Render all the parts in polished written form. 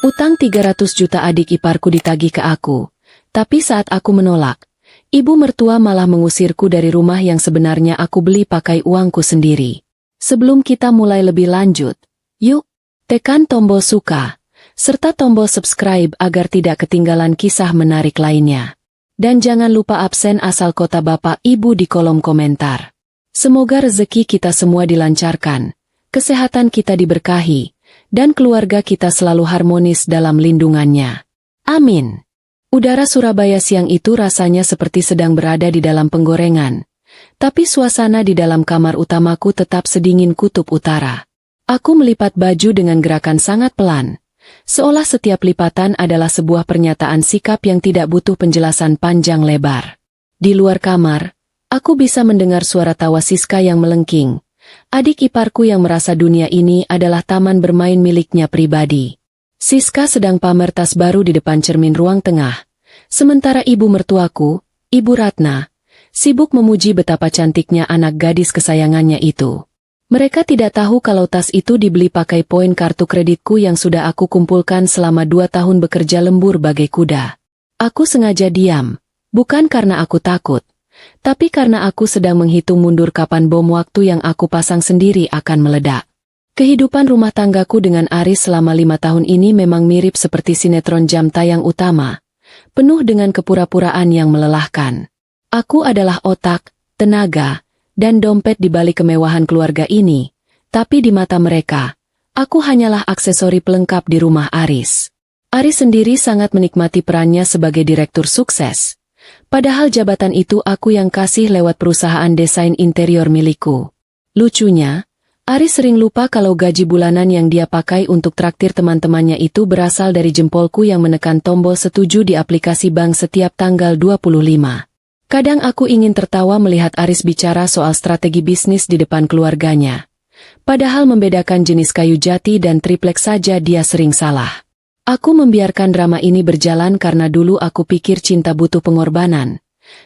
Utang 300 juta adik iparku ditagih ke aku. Tapi saat aku menolak, ibu mertua malah mengusirku dari rumah yang sebenarnya aku beli pakai uangku sendiri. Sebelum kita mulai lebih lanjut, yuk, tekan tombol suka, serta tombol subscribe agar tidak ketinggalan kisah menarik lainnya. Dan jangan lupa absen asal kota Bapak Ibu di kolom komentar. Semoga rezeki kita semua dilancarkan, kesehatan kita diberkahi, dan keluarga kita selalu harmonis dalam lindungannya. Amin. Udara Surabaya siang itu rasanya seperti sedang berada di dalam penggorengan. Tapi suasana di dalam kamar utamaku tetap sedingin kutub utara. Aku melipat baju dengan gerakan sangat pelan. Seolah setiap lipatan adalah sebuah pernyataan sikap yang tidak butuh penjelasan panjang lebar. Di luar kamar, aku bisa mendengar suara tawa Siska yang melengking. Adik iparku yang merasa dunia ini adalah taman bermain miliknya pribadi. Siska sedang pamer tas baru di depan cermin ruang tengah. Sementara ibu mertuaku, Ibu Ratna, sibuk memuji betapa cantiknya anak gadis kesayangannya itu. Mereka tidak tahu kalau tas itu dibeli pakai poin kartu kreditku yang sudah aku kumpulkan selama 2 tahun bekerja lembur bagai kuda. Aku sengaja diam, bukan karena aku takut, tapi karena aku sedang menghitung mundur kapan bom waktu yang aku pasang sendiri akan meledak. Kehidupan rumah tanggaku dengan Aris selama 5 tahun ini memang mirip seperti sinetron jam tayang utama, penuh dengan kepura-puraan yang melelahkan. Aku adalah otak, tenaga, dan dompet di balik kemewahan keluarga ini, tapi di mata mereka, aku hanyalah aksesori pelengkap di rumah Aris. Aris sendiri sangat menikmati perannya sebagai direktur sukses. Padahal jabatan itu aku yang kasih lewat perusahaan desain interior milikku. Lucunya, Aris sering lupa kalau gaji bulanan yang dia pakai untuk traktir teman-temannya itu berasal dari jempolku yang menekan tombol setuju di aplikasi bank setiap tanggal 25. Kadang aku ingin tertawa melihat Aris bicara soal strategi bisnis di depan keluarganya. Padahal membedakan jenis kayu jati dan triplek saja dia sering salah. Aku membiarkan drama ini berjalan karena dulu aku pikir cinta butuh pengorbanan.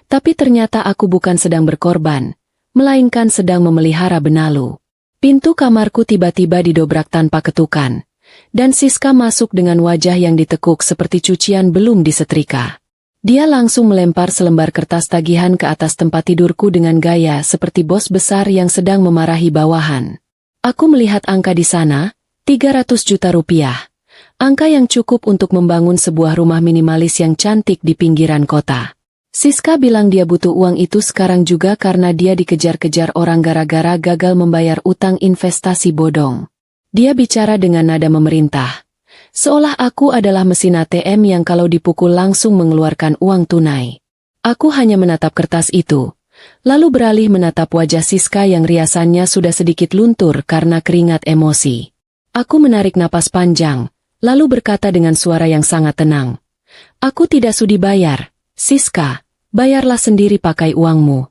Tapi ternyata aku bukan sedang berkorban, melainkan sedang memelihara benalu. Pintu kamarku tiba-tiba didobrak tanpa ketukan. Dan Siska masuk dengan wajah yang ditekuk seperti cucian belum disetrika. Dia langsung melempar selembar kertas tagihan ke atas tempat tidurku dengan gaya seperti bos besar yang sedang memarahi bawahan. Aku melihat angka di sana, 300 juta rupiah. Angka yang cukup untuk membangun sebuah rumah minimalis yang cantik di pinggiran kota. Siska bilang dia butuh uang itu sekarang juga karena dia dikejar-kejar orang gara-gara gagal membayar utang investasi bodong. Dia bicara dengan nada memerintah. Seolah aku adalah mesin ATM yang kalau dipukul langsung mengeluarkan uang tunai. Aku hanya menatap kertas itu, lalu beralih menatap wajah Siska yang riasannya sudah sedikit luntur karena keringat emosi. Aku menarik napas panjang, lalu berkata dengan suara yang sangat tenang. Aku tidak sudi bayar, Siska, bayarlah sendiri pakai uangmu.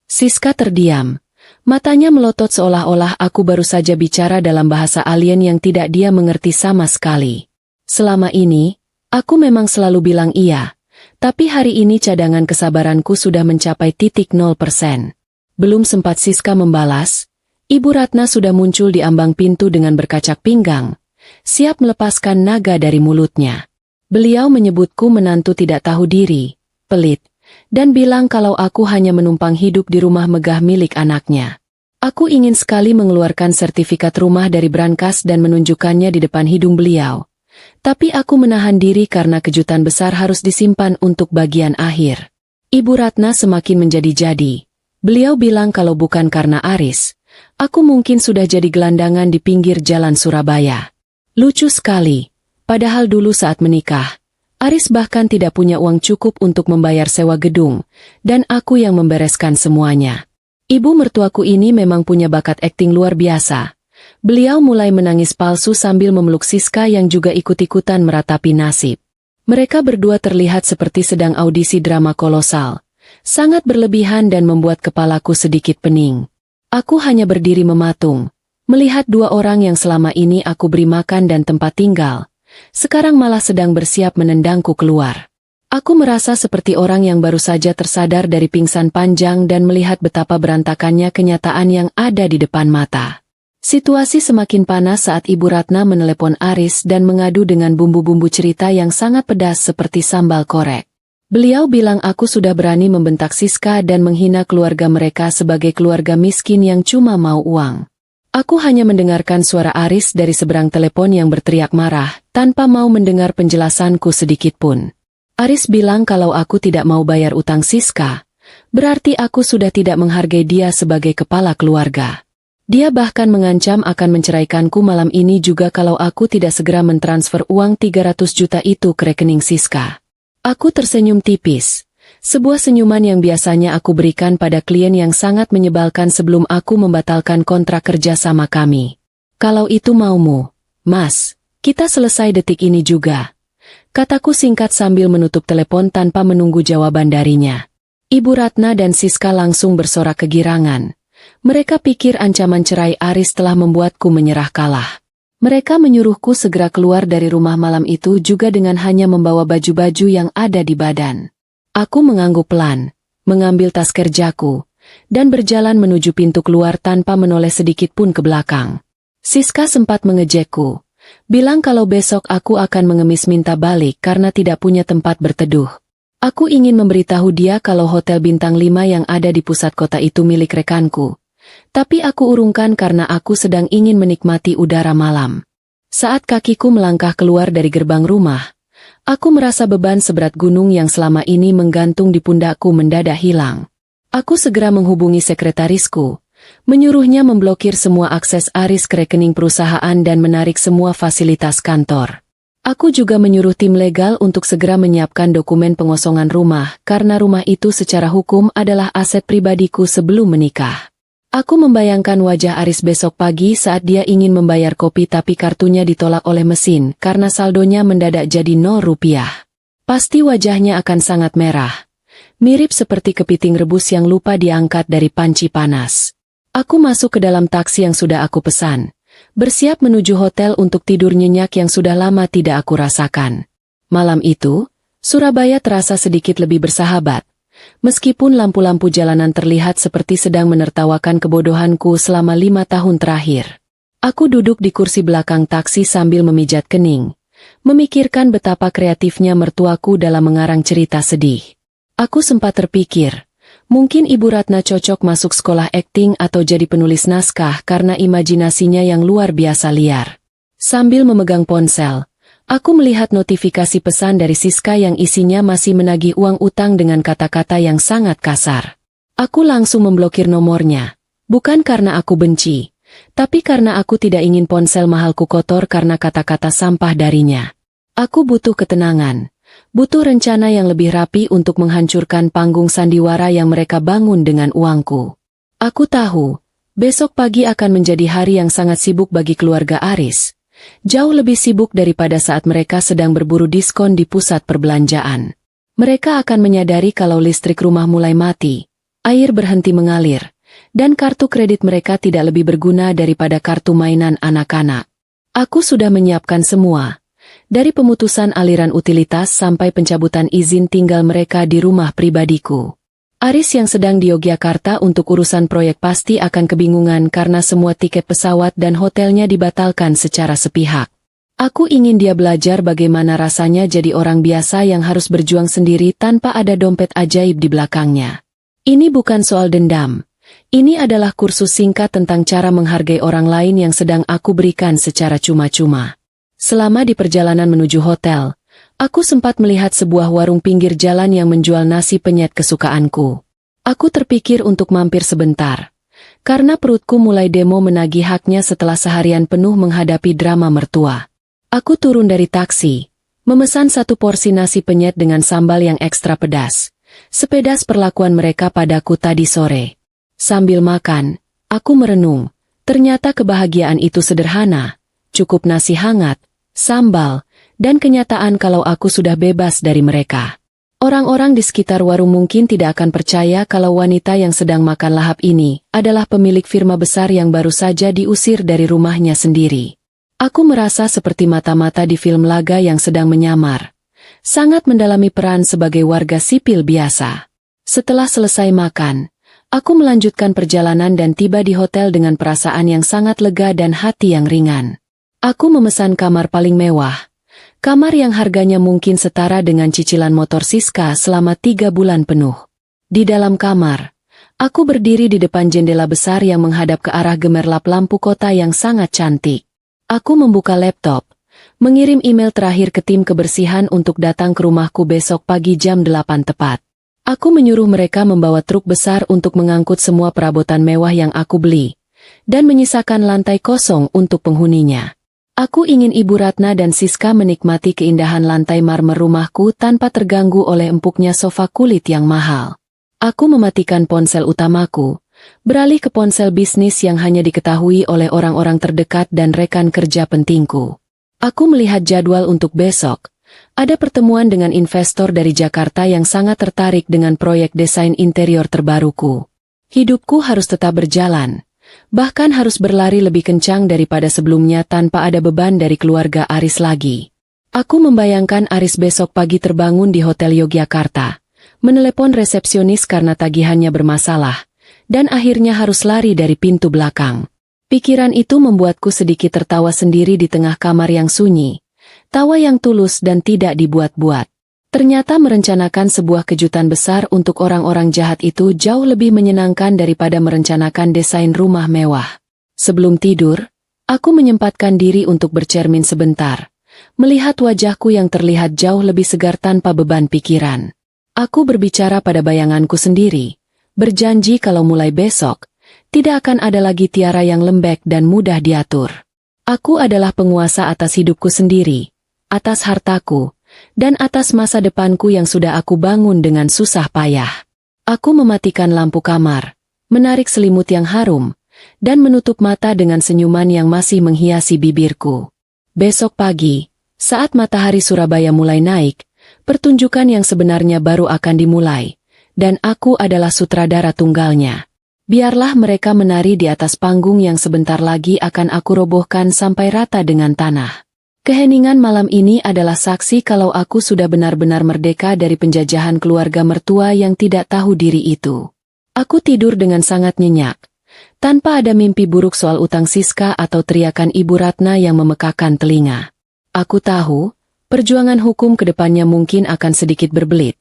Siska terdiam. Matanya melotot seolah-olah aku baru saja bicara dalam bahasa alien yang tidak dia mengerti sama sekali. Selama ini, aku memang selalu bilang iya, tapi hari ini cadangan kesabaranku sudah mencapai titik 0%. Belum sempat Siska membalas, Ibu Ratna sudah muncul di ambang pintu dengan berkacak pinggang, siap melepaskan naga dari mulutnya. Beliau menyebutku menantu tidak tahu diri, pelit, dan bilang kalau aku hanya menumpang hidup di rumah megah milik anaknya. Aku ingin sekali mengeluarkan sertifikat rumah dari brankas dan menunjukkannya di depan hidung beliau. Tapi aku menahan diri karena kejutan besar harus disimpan untuk bagian akhir. Ibu Ratna semakin menjadi-jadi. Beliau bilang kalau bukan karena Aris, aku mungkin sudah jadi gelandangan di pinggir jalan Surabaya. Lucu sekali, padahal dulu saat menikah, Aris bahkan tidak punya uang cukup untuk membayar sewa gedung, dan aku yang membereskan semuanya. Ibu mertuaku ini memang punya bakat akting luar biasa. Beliau mulai menangis palsu sambil memeluk Siska yang juga ikut-ikutan meratapi nasib. Mereka berdua terlihat seperti sedang audisi drama kolosal. Sangat berlebihan dan membuat kepalaku sedikit pening. Aku hanya berdiri mematung, melihat 2 orang yang selama ini aku beri makan dan tempat tinggal. Sekarang malah sedang bersiap menendangku keluar. Aku merasa seperti orang yang baru saja tersadar dari pingsan panjang dan melihat betapa berantakannya kenyataan yang ada di depan mata. Situasi semakin panas saat Ibu Ratna menelepon Aris dan mengadu dengan bumbu-bumbu cerita yang sangat pedas seperti sambal korek. Beliau bilang aku sudah berani membentak Siska dan menghina keluarga mereka sebagai keluarga miskin yang cuma mau uang. Aku hanya mendengarkan suara Aris dari seberang telepon yang berteriak marah, tanpa mau mendengar penjelasanku sedikitpun. Aris bilang kalau aku tidak mau bayar utang Siska, berarti aku sudah tidak menghargai dia sebagai kepala keluarga. Dia bahkan mengancam akan menceraikanku malam ini juga kalau aku tidak segera mentransfer uang 300 juta itu ke rekening Siska. Aku tersenyum tipis. Sebuah senyuman yang biasanya aku berikan pada klien yang sangat menyebalkan sebelum aku membatalkan kontrak kerja sama kami. Kalau itu maumu, Mas, kita selesai detik ini juga. Kataku singkat sambil menutup telepon tanpa menunggu jawaban darinya. Ibu Ratna dan Siska langsung bersorak kegirangan. Mereka pikir ancaman cerai Aris telah membuatku menyerah kalah. Mereka menyuruhku segera keluar dari rumah malam itu juga dengan hanya membawa baju-baju yang ada di badan. Aku mengangguk pelan, mengambil tas kerjaku, dan berjalan menuju pintu keluar tanpa menoleh sedikit pun ke belakang. Siska sempat mengejekku, bilang kalau besok aku akan mengemis minta balik karena tidak punya tempat berteduh. Aku ingin memberitahu dia kalau hotel bintang 5 yang ada di pusat kota itu milik rekanku. Tapi aku urungkan karena aku sedang ingin menikmati udara malam. Saat kakiku melangkah keluar dari gerbang rumah, aku merasa beban seberat gunung yang selama ini menggantung di pundakku mendadak hilang. Aku segera menghubungi sekretarisku, menyuruhnya memblokir semua akses Aris ke rekening perusahaan dan menarik semua fasilitas kantor. Aku juga menyuruh tim legal untuk segera menyiapkan dokumen pengosongan rumah karena rumah itu secara hukum adalah aset pribadiku sebelum menikah. Aku membayangkan wajah Aris besok pagi saat dia ingin membayar kopi tapi kartunya ditolak oleh mesin karena saldonya mendadak jadi 0 rupiah. Pasti wajahnya akan sangat merah. Mirip seperti kepiting rebus yang lupa diangkat dari panci panas. Aku masuk ke dalam taksi yang sudah aku pesan. Bersiap menuju hotel untuk tidur nyenyak yang sudah lama tidak aku rasakan. Malam itu, Surabaya terasa sedikit lebih bersahabat. Meskipun lampu-lampu jalanan terlihat seperti sedang menertawakan kebodohanku selama 5 tahun terakhir. Aku duduk di kursi belakang taksi sambil memijat kening, memikirkan betapa kreatifnya mertuaku dalam mengarang cerita sedih. Aku sempat terpikir, mungkin Ibu Ratna cocok masuk sekolah akting atau jadi penulis naskah karena imajinasinya yang luar biasa liar. Sambil memegang ponsel, aku melihat notifikasi pesan dari Siska yang isinya masih menagih uang utang dengan kata-kata yang sangat kasar. Aku langsung memblokir nomornya, bukan karena aku benci, tapi karena aku tidak ingin ponsel mahalku kotor karena kata-kata sampah darinya. Aku butuh ketenangan. Butuh rencana yang lebih rapi untuk menghancurkan panggung sandiwara yang mereka bangun dengan uangku. Aku tahu, besok pagi akan menjadi hari yang sangat sibuk bagi keluarga Aris. Jauh lebih sibuk daripada saat mereka sedang berburu diskon di pusat perbelanjaan. Mereka akan menyadari kalau listrik rumah mulai mati, air berhenti mengalir, dan kartu kredit mereka tidak lebih berguna daripada kartu mainan anak-anak. Aku sudah menyiapkan semua. Dari pemutusan aliran utilitas sampai pencabutan izin tinggal mereka di rumah pribadiku. Aris yang sedang di Yogyakarta untuk urusan proyek pasti akan kebingungan karena semua tiket pesawat dan hotelnya dibatalkan secara sepihak. Aku ingin dia belajar bagaimana rasanya jadi orang biasa yang harus berjuang sendiri tanpa ada dompet ajaib di belakangnya. Ini bukan soal dendam. Ini adalah kursus singkat tentang cara menghargai orang lain yang sedang aku berikan secara cuma-cuma. Selama di perjalanan menuju hotel, aku sempat melihat sebuah warung pinggir jalan yang menjual nasi penyet kesukaanku. Aku terpikir untuk mampir sebentar, karena perutku mulai demo menagih haknya setelah seharian penuh menghadapi drama mertua. Aku turun dari taksi, memesan 1 porsi nasi penyet dengan sambal yang ekstra pedas, sepedas perlakuan mereka padaku tadi sore. Sambil makan, aku merenung, ternyata kebahagiaan itu sederhana, cukup nasi hangat, sambal, dan kenyataan kalau aku sudah bebas dari mereka. Orang-orang di sekitar warung mungkin tidak akan percaya kalau wanita yang sedang makan lahap ini adalah pemilik firma besar yang baru saja diusir dari rumahnya sendiri. Aku merasa seperti mata-mata di film laga yang sedang menyamar. Sangat mendalami peran sebagai warga sipil biasa. Setelah selesai makan, Aku melanjutkan perjalanan dan tiba di hotel dengan perasaan yang sangat lega dan hati yang ringan. Aku memesan kamar paling mewah. Kamar yang harganya mungkin setara dengan cicilan motor Siska selama 3 bulan penuh. Di dalam kamar, aku berdiri di depan jendela besar yang menghadap ke arah gemerlap lampu kota yang sangat cantik. Aku membuka laptop, mengirim email terakhir ke tim kebersihan untuk datang ke rumahku besok pagi jam 8 tepat. Aku menyuruh mereka membawa truk besar untuk mengangkut semua perabotan mewah yang aku beli, dan menyisakan lantai kosong untuk penghuninya. Aku ingin Ibu Ratna dan Siska menikmati keindahan lantai marmer rumahku tanpa terganggu oleh empuknya sofa kulit yang mahal. Aku mematikan ponsel utamaku, beralih ke ponsel bisnis yang hanya diketahui oleh orang-orang terdekat dan rekan kerja pentingku. Aku melihat jadwal untuk besok. Ada pertemuan dengan investor dari Jakarta yang sangat tertarik dengan proyek desain interior terbaruku. Hidupku harus tetap berjalan, bahkan harus berlari lebih kencang daripada sebelumnya tanpa ada beban dari keluarga Aris lagi. Aku membayangkan Aris besok pagi terbangun di Hotel Yogyakarta, menelepon resepsionis karena tagihannya bermasalah, dan akhirnya harus lari dari pintu belakang. Pikiran itu membuatku sedikit tertawa sendiri di tengah kamar yang sunyi. Tawa yang tulus dan tidak dibuat-buat. Ternyata merencanakan sebuah kejutan besar untuk orang-orang jahat itu jauh lebih menyenangkan daripada merencanakan desain rumah mewah. Sebelum tidur, aku menyempatkan diri untuk bercermin sebentar, melihat wajahku yang terlihat jauh lebih segar tanpa beban pikiran. Aku berbicara pada bayanganku sendiri, berjanji kalau mulai besok, tidak akan ada lagi Tiara yang lembek dan mudah diatur. Aku adalah penguasa atas hidupku sendiri, atas hartaku, dan atas masa depanku yang sudah aku bangun dengan susah payah. Aku mematikan lampu kamar, menarik selimut yang harum, dan menutup mata dengan senyuman yang masih menghiasi bibirku. Besok pagi, saat matahari Surabaya mulai naik, pertunjukan yang sebenarnya baru akan dimulai, dan aku adalah sutradara tunggalnya. Biarlah mereka menari di atas panggung yang sebentar lagi akan aku robohkan sampai rata dengan tanah. Keheningan malam ini adalah saksi kalau aku sudah benar-benar merdeka dari penjajahan keluarga mertua yang tidak tahu diri itu. Aku tidur dengan sangat nyenyak, tanpa ada mimpi buruk soal utang Siska atau teriakan Ibu Ratna yang memekakan telinga. Aku tahu, perjuangan hukum ke depannya mungkin akan sedikit berbelit,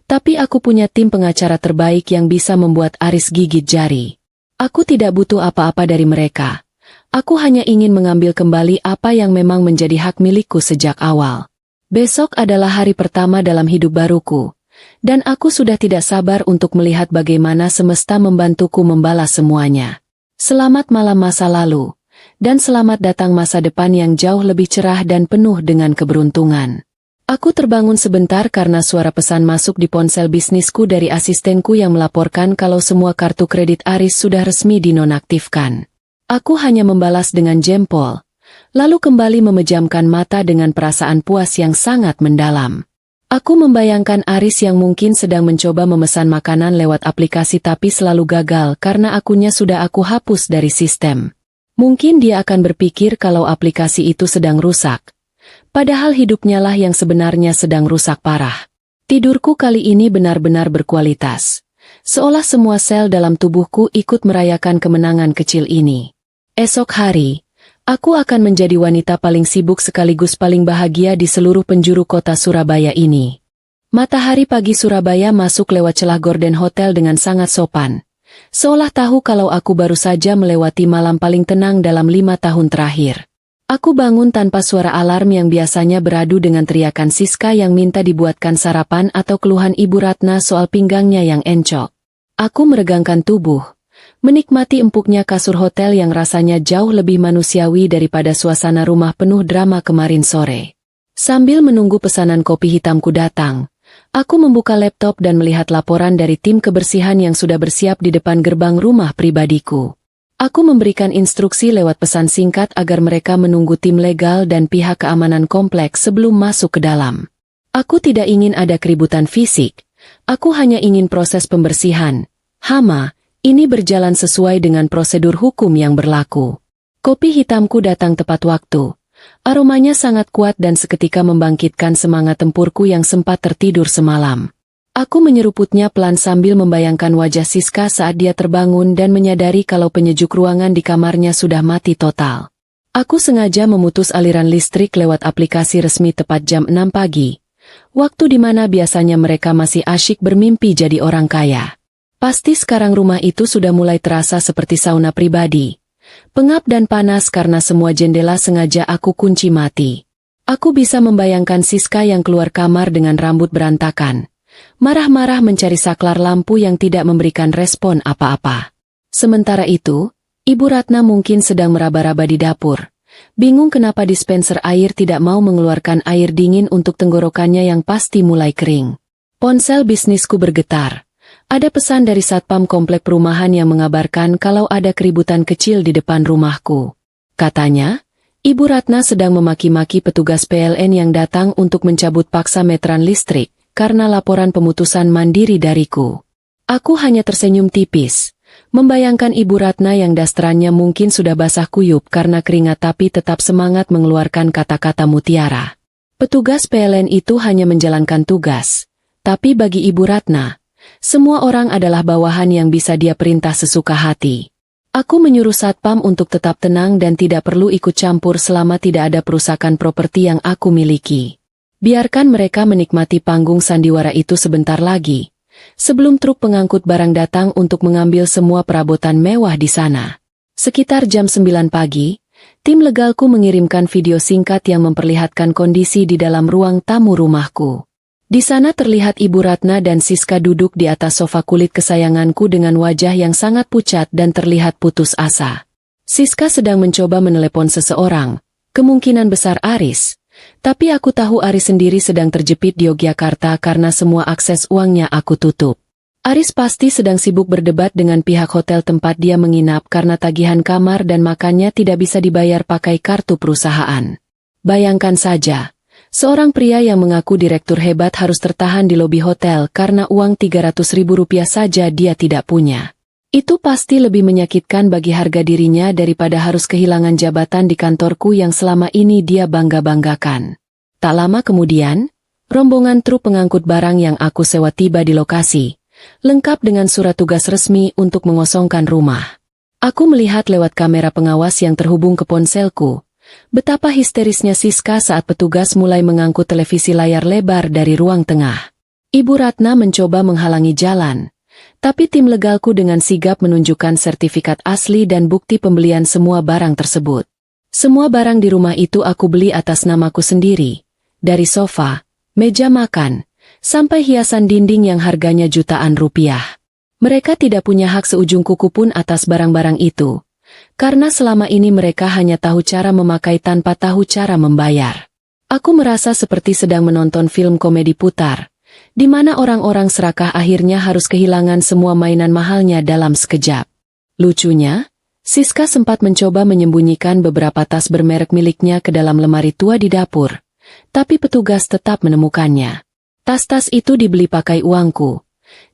tapi aku punya tim pengacara terbaik yang bisa membuat Aris gigit jari. Aku tidak butuh apa-apa dari mereka. Aku hanya ingin mengambil kembali apa yang memang menjadi hak milikku sejak awal. Besok adalah hari pertama dalam hidup baruku, dan aku sudah tidak sabar untuk melihat bagaimana semesta membantuku membalas semuanya. Selamat malam masa lalu, dan selamat datang masa depan yang jauh lebih cerah dan penuh dengan keberuntungan. Aku terbangun sebentar karena suara pesan masuk di ponsel bisnisku dari asistenku yang melaporkan kalau semua kartu kredit Aris sudah resmi dinonaktifkan. Aku hanya membalas dengan jempol, lalu kembali memejamkan mata dengan perasaan puas yang sangat mendalam. Aku membayangkan Aris yang mungkin sedang mencoba memesan makanan lewat aplikasi tapi selalu gagal karena akunnya sudah aku hapus dari sistem. Mungkin dia akan berpikir kalau aplikasi itu sedang rusak, padahal hidupnya lah yang sebenarnya sedang rusak parah. Tidurku kali ini benar-benar berkualitas, seolah semua sel dalam tubuhku ikut merayakan kemenangan kecil ini. Esok hari, aku akan menjadi wanita paling sibuk sekaligus paling bahagia di seluruh penjuru kota Surabaya ini. Matahari pagi Surabaya masuk lewat celah gorden hotel dengan sangat sopan, seolah tahu kalau aku baru saja melewati malam paling tenang dalam 5 tahun terakhir. Aku bangun tanpa suara alarm yang biasanya beradu dengan teriakan Siska yang minta dibuatkan sarapan atau keluhan Ibu Ratna soal pinggangnya yang encok. Aku meregangkan tubuh, menikmati empuknya kasur hotel yang rasanya jauh lebih manusiawi daripada suasana rumah penuh drama kemarin sore. Sambil menunggu pesanan kopi hitamku datang, aku membuka laptop dan melihat laporan dari tim kebersihan yang sudah bersiap di depan gerbang rumah pribadiku. Aku memberikan instruksi lewat pesan singkat agar mereka menunggu tim legal dan pihak keamanan kompleks sebelum masuk ke dalam. Aku tidak ingin ada keributan fisik, aku hanya ingin proses pembersihan, hama, ini berjalan sesuai dengan prosedur hukum yang berlaku. Kopi hitamku datang tepat waktu. Aromanya sangat kuat dan seketika membangkitkan semangat tempurku yang sempat tertidur semalam. Aku menyeruputnya pelan sambil membayangkan wajah Siska saat dia terbangun dan menyadari kalau penyejuk ruangan di kamarnya sudah mati total. Aku sengaja memutus aliran listrik lewat aplikasi resmi tepat jam 6 pagi. Waktu di mana biasanya mereka masih asyik bermimpi jadi orang kaya. Pasti sekarang rumah itu sudah mulai terasa seperti sauna pribadi. Pengap dan panas karena semua jendela sengaja aku kunci mati. Aku bisa membayangkan Siska yang keluar kamar dengan rambut berantakan. Marah-marah mencari saklar lampu yang tidak memberikan respon apa-apa. Sementara itu, Ibu Ratna mungkin sedang meraba-raba di dapur. Bingung kenapa dispenser air tidak mau mengeluarkan air dingin untuk tenggorokannya yang pasti mulai kering. Ponsel bisnisku bergetar. Ada pesan dari satpam komplek perumahan yang mengabarkan kalau ada keributan kecil di depan rumahku. Katanya, Ibu Ratna sedang memaki-maki petugas PLN yang datang untuk mencabut paksa meteran listrik karena laporan pemutusan mandiri dariku. Aku hanya tersenyum tipis, membayangkan Ibu Ratna yang dasterannya mungkin sudah basah kuyup karena keringat tapi tetap semangat mengeluarkan kata-kata mutiara. Petugas PLN itu hanya menjalankan tugas, tapi bagi Ibu Ratna, semua orang adalah bawahan yang bisa dia perintah sesuka hati. Aku menyuruh satpam untuk tetap tenang dan tidak perlu ikut campur selama tidak ada perusakan properti yang aku miliki. Biarkan mereka menikmati panggung sandiwara itu sebentar lagi, sebelum truk pengangkut barang datang untuk mengambil semua perabotan mewah di sana. Sekitar jam 9 pagi, tim legalku mengirimkan video singkat yang memperlihatkan kondisi di dalam ruang tamu rumahku. Di sana terlihat Ibu Ratna dan Siska duduk di atas sofa kulit kesayanganku dengan wajah yang sangat pucat dan terlihat putus asa. Siska sedang mencoba menelepon seseorang, kemungkinan besar Aris. Tapi aku tahu Aris sendiri sedang terjepit di Yogyakarta karena semua akses uangnya aku tutup. Aris pasti sedang sibuk berdebat dengan pihak hotel tempat dia menginap karena tagihan kamar dan makannya tidak bisa dibayar pakai kartu perusahaan. Bayangkan saja, seorang pria yang mengaku direktur hebat harus tertahan di lobi hotel karena uang Rp300.000 saja dia tidak punya. Itu pasti lebih menyakitkan bagi harga dirinya daripada harus kehilangan jabatan di kantorku yang selama ini dia bangga-banggakan. Tak lama kemudian, rombongan truk pengangkut barang yang aku sewa tiba di lokasi, lengkap dengan surat tugas resmi untuk mengosongkan rumah. Aku melihat lewat kamera pengawas yang terhubung ke ponselku, betapa histerisnya Siska saat petugas mulai mengangkut televisi layar lebar dari ruang tengah. Ibu Ratna mencoba menghalangi jalan. Tapi tim legalku dengan sigap menunjukkan sertifikat asli dan bukti pembelian semua barang tersebut. Semua barang di rumah itu aku beli atas namaku sendiri. Dari sofa, meja makan, sampai hiasan dinding yang harganya jutaan rupiah. Mereka tidak punya hak seujung kuku pun atas barang-barang itu. Karena selama ini mereka hanya tahu cara memakai tanpa tahu cara membayar. Aku merasa seperti sedang menonton film komedi putar, di mana orang-orang serakah akhirnya harus kehilangan semua mainan mahalnya dalam sekejap. Lucunya, Siska sempat mencoba menyembunyikan beberapa tas bermerek miliknya ke dalam lemari tua di dapur, tapi petugas tetap menemukannya. Tas-tas itu dibeli pakai uangku,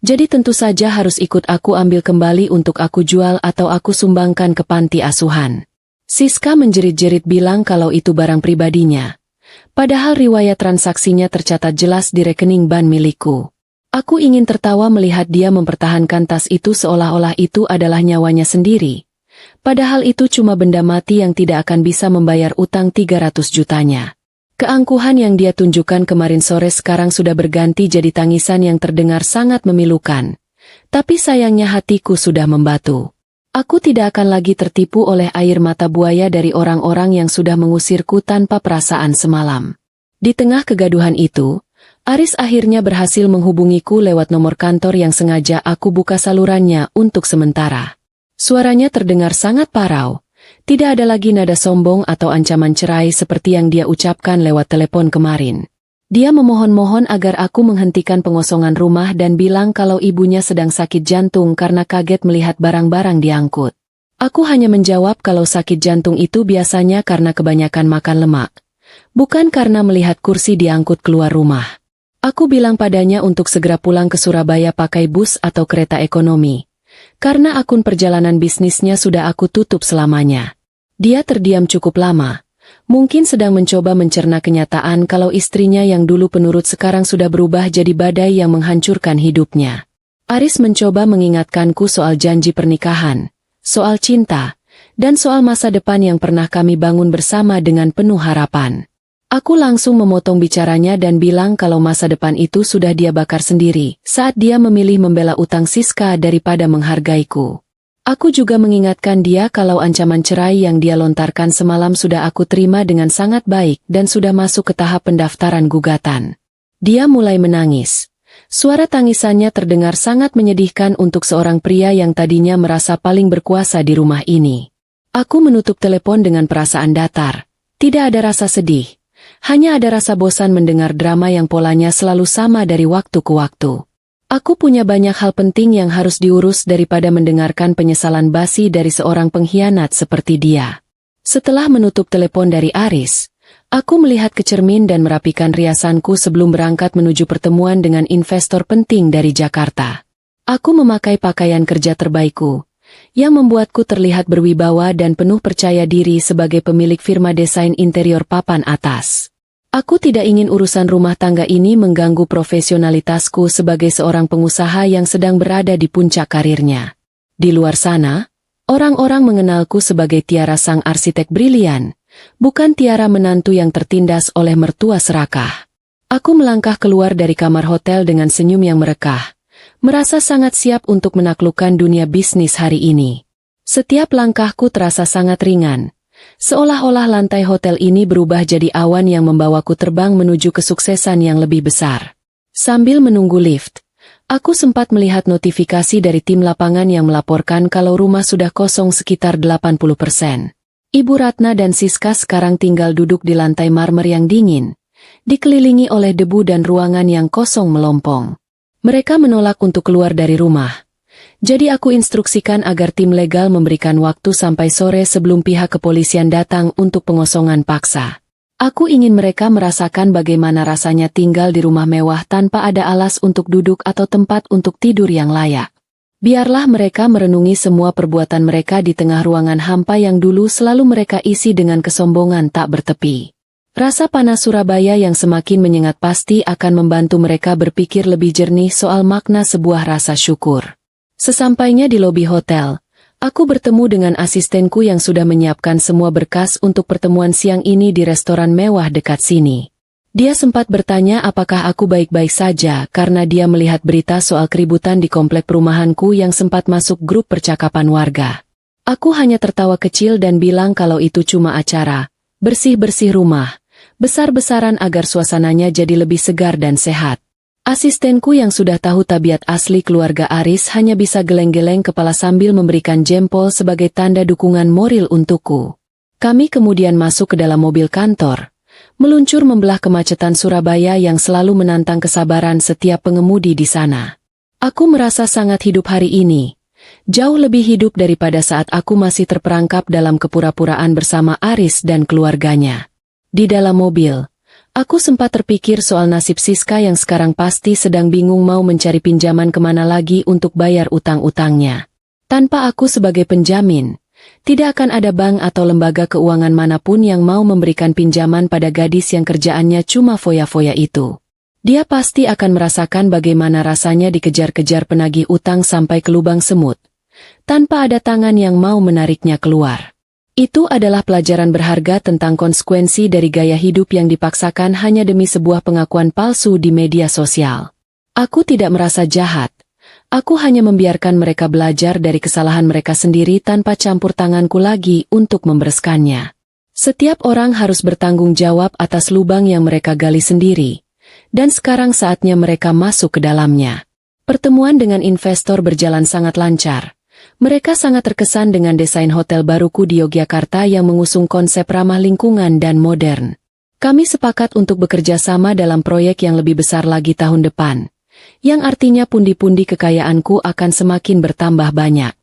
jadi tentu saja harus ikut aku ambil kembali untuk aku jual atau aku sumbangkan ke panti asuhan. Siska menjerit-jerit bilang kalau itu barang pribadinya. Padahal riwayat transaksinya tercatat jelas di rekening bank milikku. Aku ingin tertawa melihat dia mempertahankan tas itu seolah-olah itu adalah nyawanya sendiri. Padahal itu cuma benda mati yang tidak akan bisa membayar utang 300 jutanya. Keangkuhan yang dia tunjukkan kemarin sore sekarang sudah berganti jadi tangisan yang terdengar sangat memilukan. Tapi sayangnya hatiku sudah membatu. Aku tidak akan lagi tertipu oleh air mata buaya dari orang-orang yang sudah mengusirku tanpa perasaan semalam. Di tengah kegaduhan itu, Aris akhirnya berhasil menghubungiku lewat nomor kantor yang sengaja aku buka salurannya untuk sementara. Suaranya terdengar sangat parau, tidak ada lagi nada sombong atau ancaman cerai seperti yang dia ucapkan lewat telepon kemarin. Dia memohon-mohon agar aku menghentikan pengosongan rumah dan bilang kalau ibunya sedang sakit jantung karena kaget melihat barang-barang diangkut. Aku hanya menjawab kalau sakit jantung itu biasanya karena kebanyakan makan lemak, bukan karena melihat kursi diangkut keluar rumah. Aku bilang padanya untuk segera pulang ke Surabaya pakai bus atau kereta ekonomi, karena akun perjalanan bisnisnya sudah aku tutup selamanya. Dia terdiam cukup lama, Mungkin sedang mencoba mencerna kenyataan kalau istrinya yang dulu penurut sekarang sudah berubah jadi badai yang menghancurkan hidupnya. Aris mencoba mengingatkanku soal janji pernikahan, soal cinta, dan soal masa depan yang pernah kami bangun bersama dengan penuh harapan. Aku langsung memotong bicaranya dan bilang kalau masa depan itu sudah dia bakar sendiri saat dia memilih membela utang Siska daripada menghargaiku. Aku juga mengingatkan dia kalau ancaman cerai yang dia lontarkan semalam sudah aku terima dengan sangat baik dan sudah masuk ke tahap pendaftaran gugatan. Dia mulai menangis. Suara tangisannya terdengar sangat menyedihkan untuk seorang pria yang tadinya merasa paling berkuasa di rumah ini. Aku menutup telepon dengan perasaan datar. Tidak ada rasa sedih. Hanya ada rasa bosan mendengar drama yang polanya selalu sama dari waktu ke waktu. Aku punya banyak hal penting yang harus diurus daripada mendengarkan penyesalan basi dari seorang pengkhianat seperti dia. Setelah menutup telepon dari Aris, aku melihat ke cermin dan merapikan riasanku sebelum berangkat menuju pertemuan dengan investor penting dari Jakarta. Aku memakai pakaian kerja terbaikku, yang membuatku terlihat berwibawa dan penuh percaya diri sebagai pemilik firma desain interior papan atas. Aku tidak ingin urusan rumah tangga ini mengganggu profesionalitasku sebagai seorang pengusaha yang sedang berada di puncak karirnya. Di luar sana, orang-orang mengenalku sebagai Tiara sang arsitek brilian, bukan Tiara menantu yang tertindas oleh mertua serakah. Aku melangkah keluar dari kamar hotel dengan senyum yang merekah, merasa sangat siap untuk menaklukkan dunia bisnis hari ini. Setiap langkahku terasa sangat ringan. Seolah-olah lantai hotel ini berubah jadi awan yang membawaku terbang menuju kesuksesan yang lebih besar. Sambil menunggu lift, aku sempat melihat notifikasi dari tim lapangan yang melaporkan kalau rumah sudah kosong sekitar 80%. Ibu Ratna dan Siska sekarang tinggal duduk di lantai marmer yang dingin, dikelilingi oleh debu dan ruangan yang kosong melompong. Mereka menolak untuk keluar dari rumah. Jadi aku instruksikan agar tim legal memberikan waktu sampai sore sebelum pihak kepolisian datang untuk pengosongan paksa. Aku ingin mereka merasakan bagaimana rasanya tinggal di rumah mewah tanpa ada alas untuk duduk atau tempat untuk tidur yang layak. Biarlah mereka merenungi semua perbuatan mereka di tengah ruangan hampa yang dulu selalu mereka isi dengan kesombongan tak bertepi. Rasa panas Surabaya yang semakin menyengat pasti akan membantu mereka berpikir lebih jernih soal makna sebuah rasa syukur. Sesampainya di lobi hotel, aku bertemu dengan asistenku yang sudah menyiapkan semua berkas untuk pertemuan siang ini di restoran mewah dekat sini. Dia sempat bertanya apakah aku baik-baik saja karena dia melihat berita soal keributan di komplek perumahanku yang sempat masuk grup percakapan warga. Aku hanya tertawa kecil dan bilang kalau itu cuma acara, bersih-bersih rumah, besar-besaran agar suasananya jadi lebih segar dan sehat. Asistenku yang sudah tahu tabiat asli keluarga Aris hanya bisa geleng-geleng kepala sambil memberikan jempol sebagai tanda dukungan moral untukku. Kami kemudian masuk ke dalam mobil kantor, meluncur membelah kemacetan Surabaya yang selalu menantang kesabaran setiap pengemudi di sana. Aku merasa sangat hidup hari ini, jauh lebih hidup daripada saat aku masih terperangkap dalam kepura-puraan bersama Aris dan keluarganya. Di dalam mobil, aku sempat terpikir soal nasib Siska yang sekarang pasti sedang bingung mau mencari pinjaman kemana lagi untuk bayar utang-utangnya. Tanpa aku sebagai penjamin, tidak akan ada bank atau lembaga keuangan manapun yang mau memberikan pinjaman pada gadis yang kerjaannya cuma foya-foya itu. Dia pasti akan merasakan bagaimana rasanya dikejar-kejar penagih utang sampai ke lubang semut, tanpa ada tangan yang mau menariknya keluar. Itu adalah pelajaran berharga tentang konsekuensi dari gaya hidup yang dipaksakan hanya demi sebuah pengakuan palsu di media sosial. Aku tidak merasa jahat. Aku hanya membiarkan mereka belajar dari kesalahan mereka sendiri tanpa campur tanganku lagi untuk membereskannya. Setiap orang harus bertanggung jawab atas lubang yang mereka gali sendiri, dan sekarang saatnya mereka masuk ke dalamnya. Pertemuan dengan investor berjalan sangat lancar. Mereka sangat terkesan dengan desain hotel baruku di Yogyakarta yang mengusung konsep ramah lingkungan dan modern. Kami sepakat untuk bekerja sama dalam proyek yang lebih besar lagi tahun depan, yang artinya pundi-pundi kekayaanku akan semakin bertambah banyak.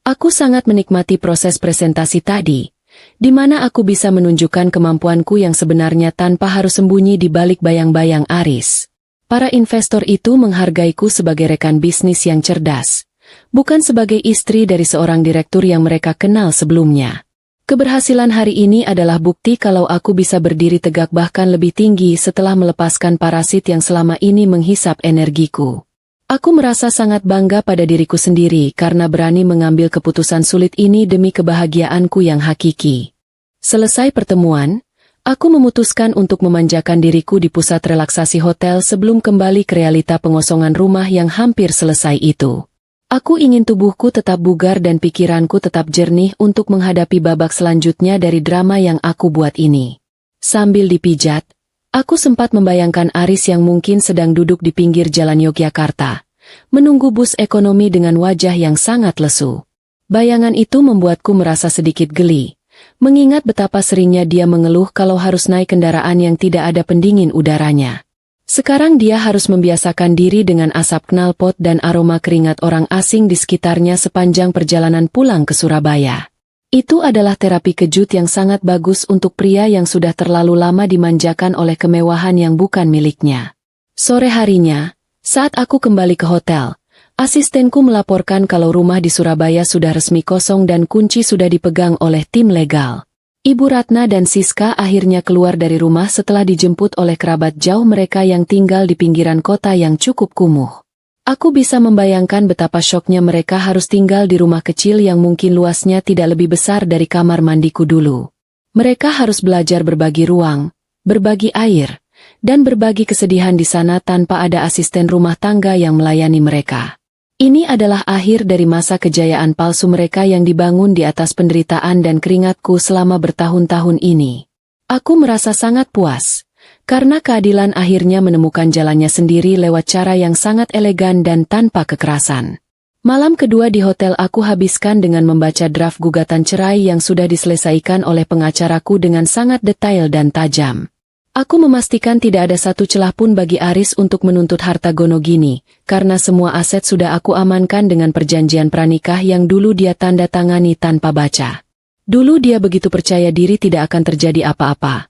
Aku sangat menikmati proses presentasi tadi, di mana aku bisa menunjukkan kemampuanku yang sebenarnya tanpa harus sembunyi di balik bayang-bayang Aris. Para investor itu menghargaiku sebagai rekan bisnis yang cerdas, bukan sebagai istri dari seorang direktur yang mereka kenal sebelumnya. Keberhasilan hari ini adalah bukti kalau aku bisa berdiri tegak bahkan lebih tinggi setelah melepaskan parasit yang selama ini menghisap energiku. Aku merasa sangat bangga pada diriku sendiri karena berani mengambil keputusan sulit ini demi kebahagiaanku yang hakiki. Selesai pertemuan, aku memutuskan untuk memanjakan diriku di pusat relaksasi hotel sebelum kembali ke realita pengosongan rumah yang hampir selesai itu. Aku ingin tubuhku tetap bugar dan pikiranku tetap jernih untuk menghadapi babak selanjutnya dari drama yang aku buat ini. Sambil dipijat, aku sempat membayangkan Aris yang mungkin sedang duduk di pinggir jalan Yogyakarta, menunggu bus ekonomi dengan wajah yang sangat lesu. Bayangan itu membuatku merasa sedikit geli, mengingat betapa seringnya dia mengeluh kalau harus naik kendaraan yang tidak ada pendingin udaranya. Sekarang dia harus membiasakan diri dengan asap knalpot dan aroma keringat orang asing di sekitarnya sepanjang perjalanan pulang ke Surabaya. Itu adalah terapi kejut yang sangat bagus untuk pria yang sudah terlalu lama dimanjakan oleh kemewahan yang bukan miliknya. Sore harinya, saat aku kembali ke hotel, asistenku melaporkan kalau rumah di Surabaya sudah resmi kosong dan kunci sudah dipegang oleh tim legal. Ibu Ratna dan Siska akhirnya keluar dari rumah setelah dijemput oleh kerabat jauh mereka yang tinggal di pinggiran kota yang cukup kumuh. Aku bisa membayangkan betapa syoknya mereka harus tinggal di rumah kecil yang mungkin luasnya tidak lebih besar dari kamar mandiku dulu. Mereka harus belajar berbagi ruang, berbagi air, dan berbagi kesedihan di sana tanpa ada asisten rumah tangga yang melayani mereka. Ini adalah akhir dari masa kejayaan palsu mereka yang dibangun di atas penderitaan dan keringatku selama bertahun-tahun ini. Aku merasa sangat puas, karena keadilan akhirnya menemukan jalannya sendiri lewat cara yang sangat elegan dan tanpa kekerasan. Malam kedua di hotel aku habiskan dengan membaca draft gugatan cerai yang sudah diselesaikan oleh pengacaraku dengan sangat detail dan tajam. Aku memastikan tidak ada satu celah pun bagi Aris untuk menuntut harta Gonogini, karena semua aset sudah aku amankan dengan perjanjian pranikah yang dulu dia tanda tangani tanpa baca. Dulu dia begitu percaya diri tidak akan terjadi apa-apa.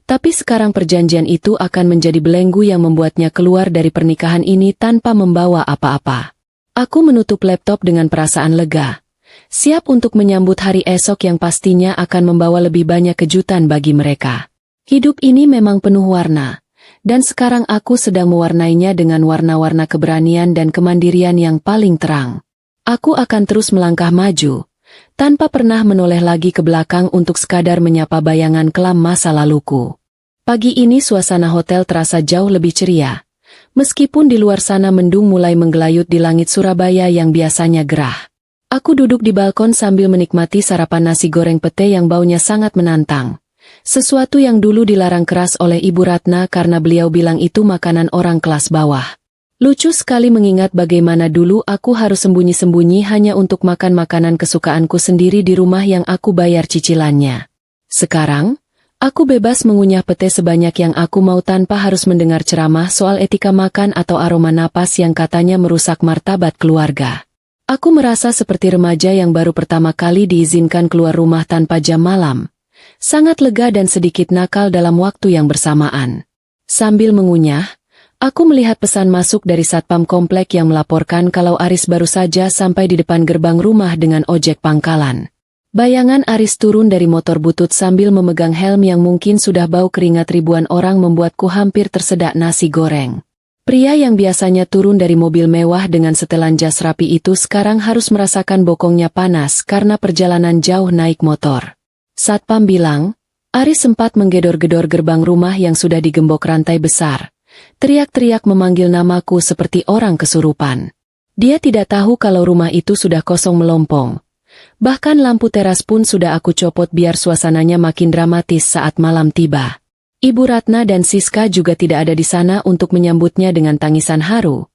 Tapi sekarang perjanjian itu akan menjadi belenggu yang membuatnya keluar dari pernikahan ini tanpa membawa apa-apa. Aku menutup laptop dengan perasaan lega, siap untuk menyambut hari esok yang pastinya akan membawa lebih banyak kejutan bagi mereka. Hidup ini memang penuh warna, dan sekarang aku sedang mewarnainya dengan warna-warna keberanian dan kemandirian yang paling terang. Aku akan terus melangkah maju, tanpa pernah menoleh lagi ke belakang untuk sekadar menyapa bayangan kelam masa laluku. Pagi ini suasana hotel terasa jauh lebih ceria, meskipun di luar sana mendung mulai menggelayut di langit Surabaya yang biasanya gerah. Aku duduk di balkon sambil menikmati sarapan nasi goreng pete yang baunya sangat menantang. Sesuatu yang dulu dilarang keras oleh Ibu Ratna karena beliau bilang itu makanan orang kelas bawah. Lucu sekali mengingat bagaimana dulu aku harus sembunyi-sembunyi hanya untuk makan makanan kesukaanku sendiri di rumah yang aku bayar cicilannya. Sekarang, aku bebas mengunyah pete sebanyak yang aku mau tanpa harus mendengar ceramah soal etika makan atau aroma napas yang katanya merusak martabat keluarga. Aku merasa seperti remaja yang baru pertama kali diizinkan keluar rumah tanpa jam malam. Sangat lega dan sedikit nakal dalam waktu yang bersamaan. Sambil mengunyah, aku melihat pesan masuk dari satpam komplek yang melaporkan kalau Aris baru saja sampai di depan gerbang rumah dengan ojek pangkalan. Bayangan Aris turun dari motor butut sambil memegang helm yang mungkin sudah bau keringat ribuan orang membuatku hampir tersedak nasi goreng. Pria yang biasanya turun dari mobil mewah dengan setelan jas rapi itu sekarang harus merasakan bokongnya panas karena perjalanan jauh naik motor. Satpam bilang, Aris sempat menggedor-gedor gerbang rumah yang sudah digembok rantai besar. Teriak-teriak memanggil namaku seperti orang kesurupan. Dia tidak tahu kalau rumah itu sudah kosong melompong. Bahkan lampu teras pun sudah aku copot biar suasananya makin dramatis saat malam tiba. Ibu Ratna dan Siska juga tidak ada di sana untuk menyambutnya dengan tangisan haru,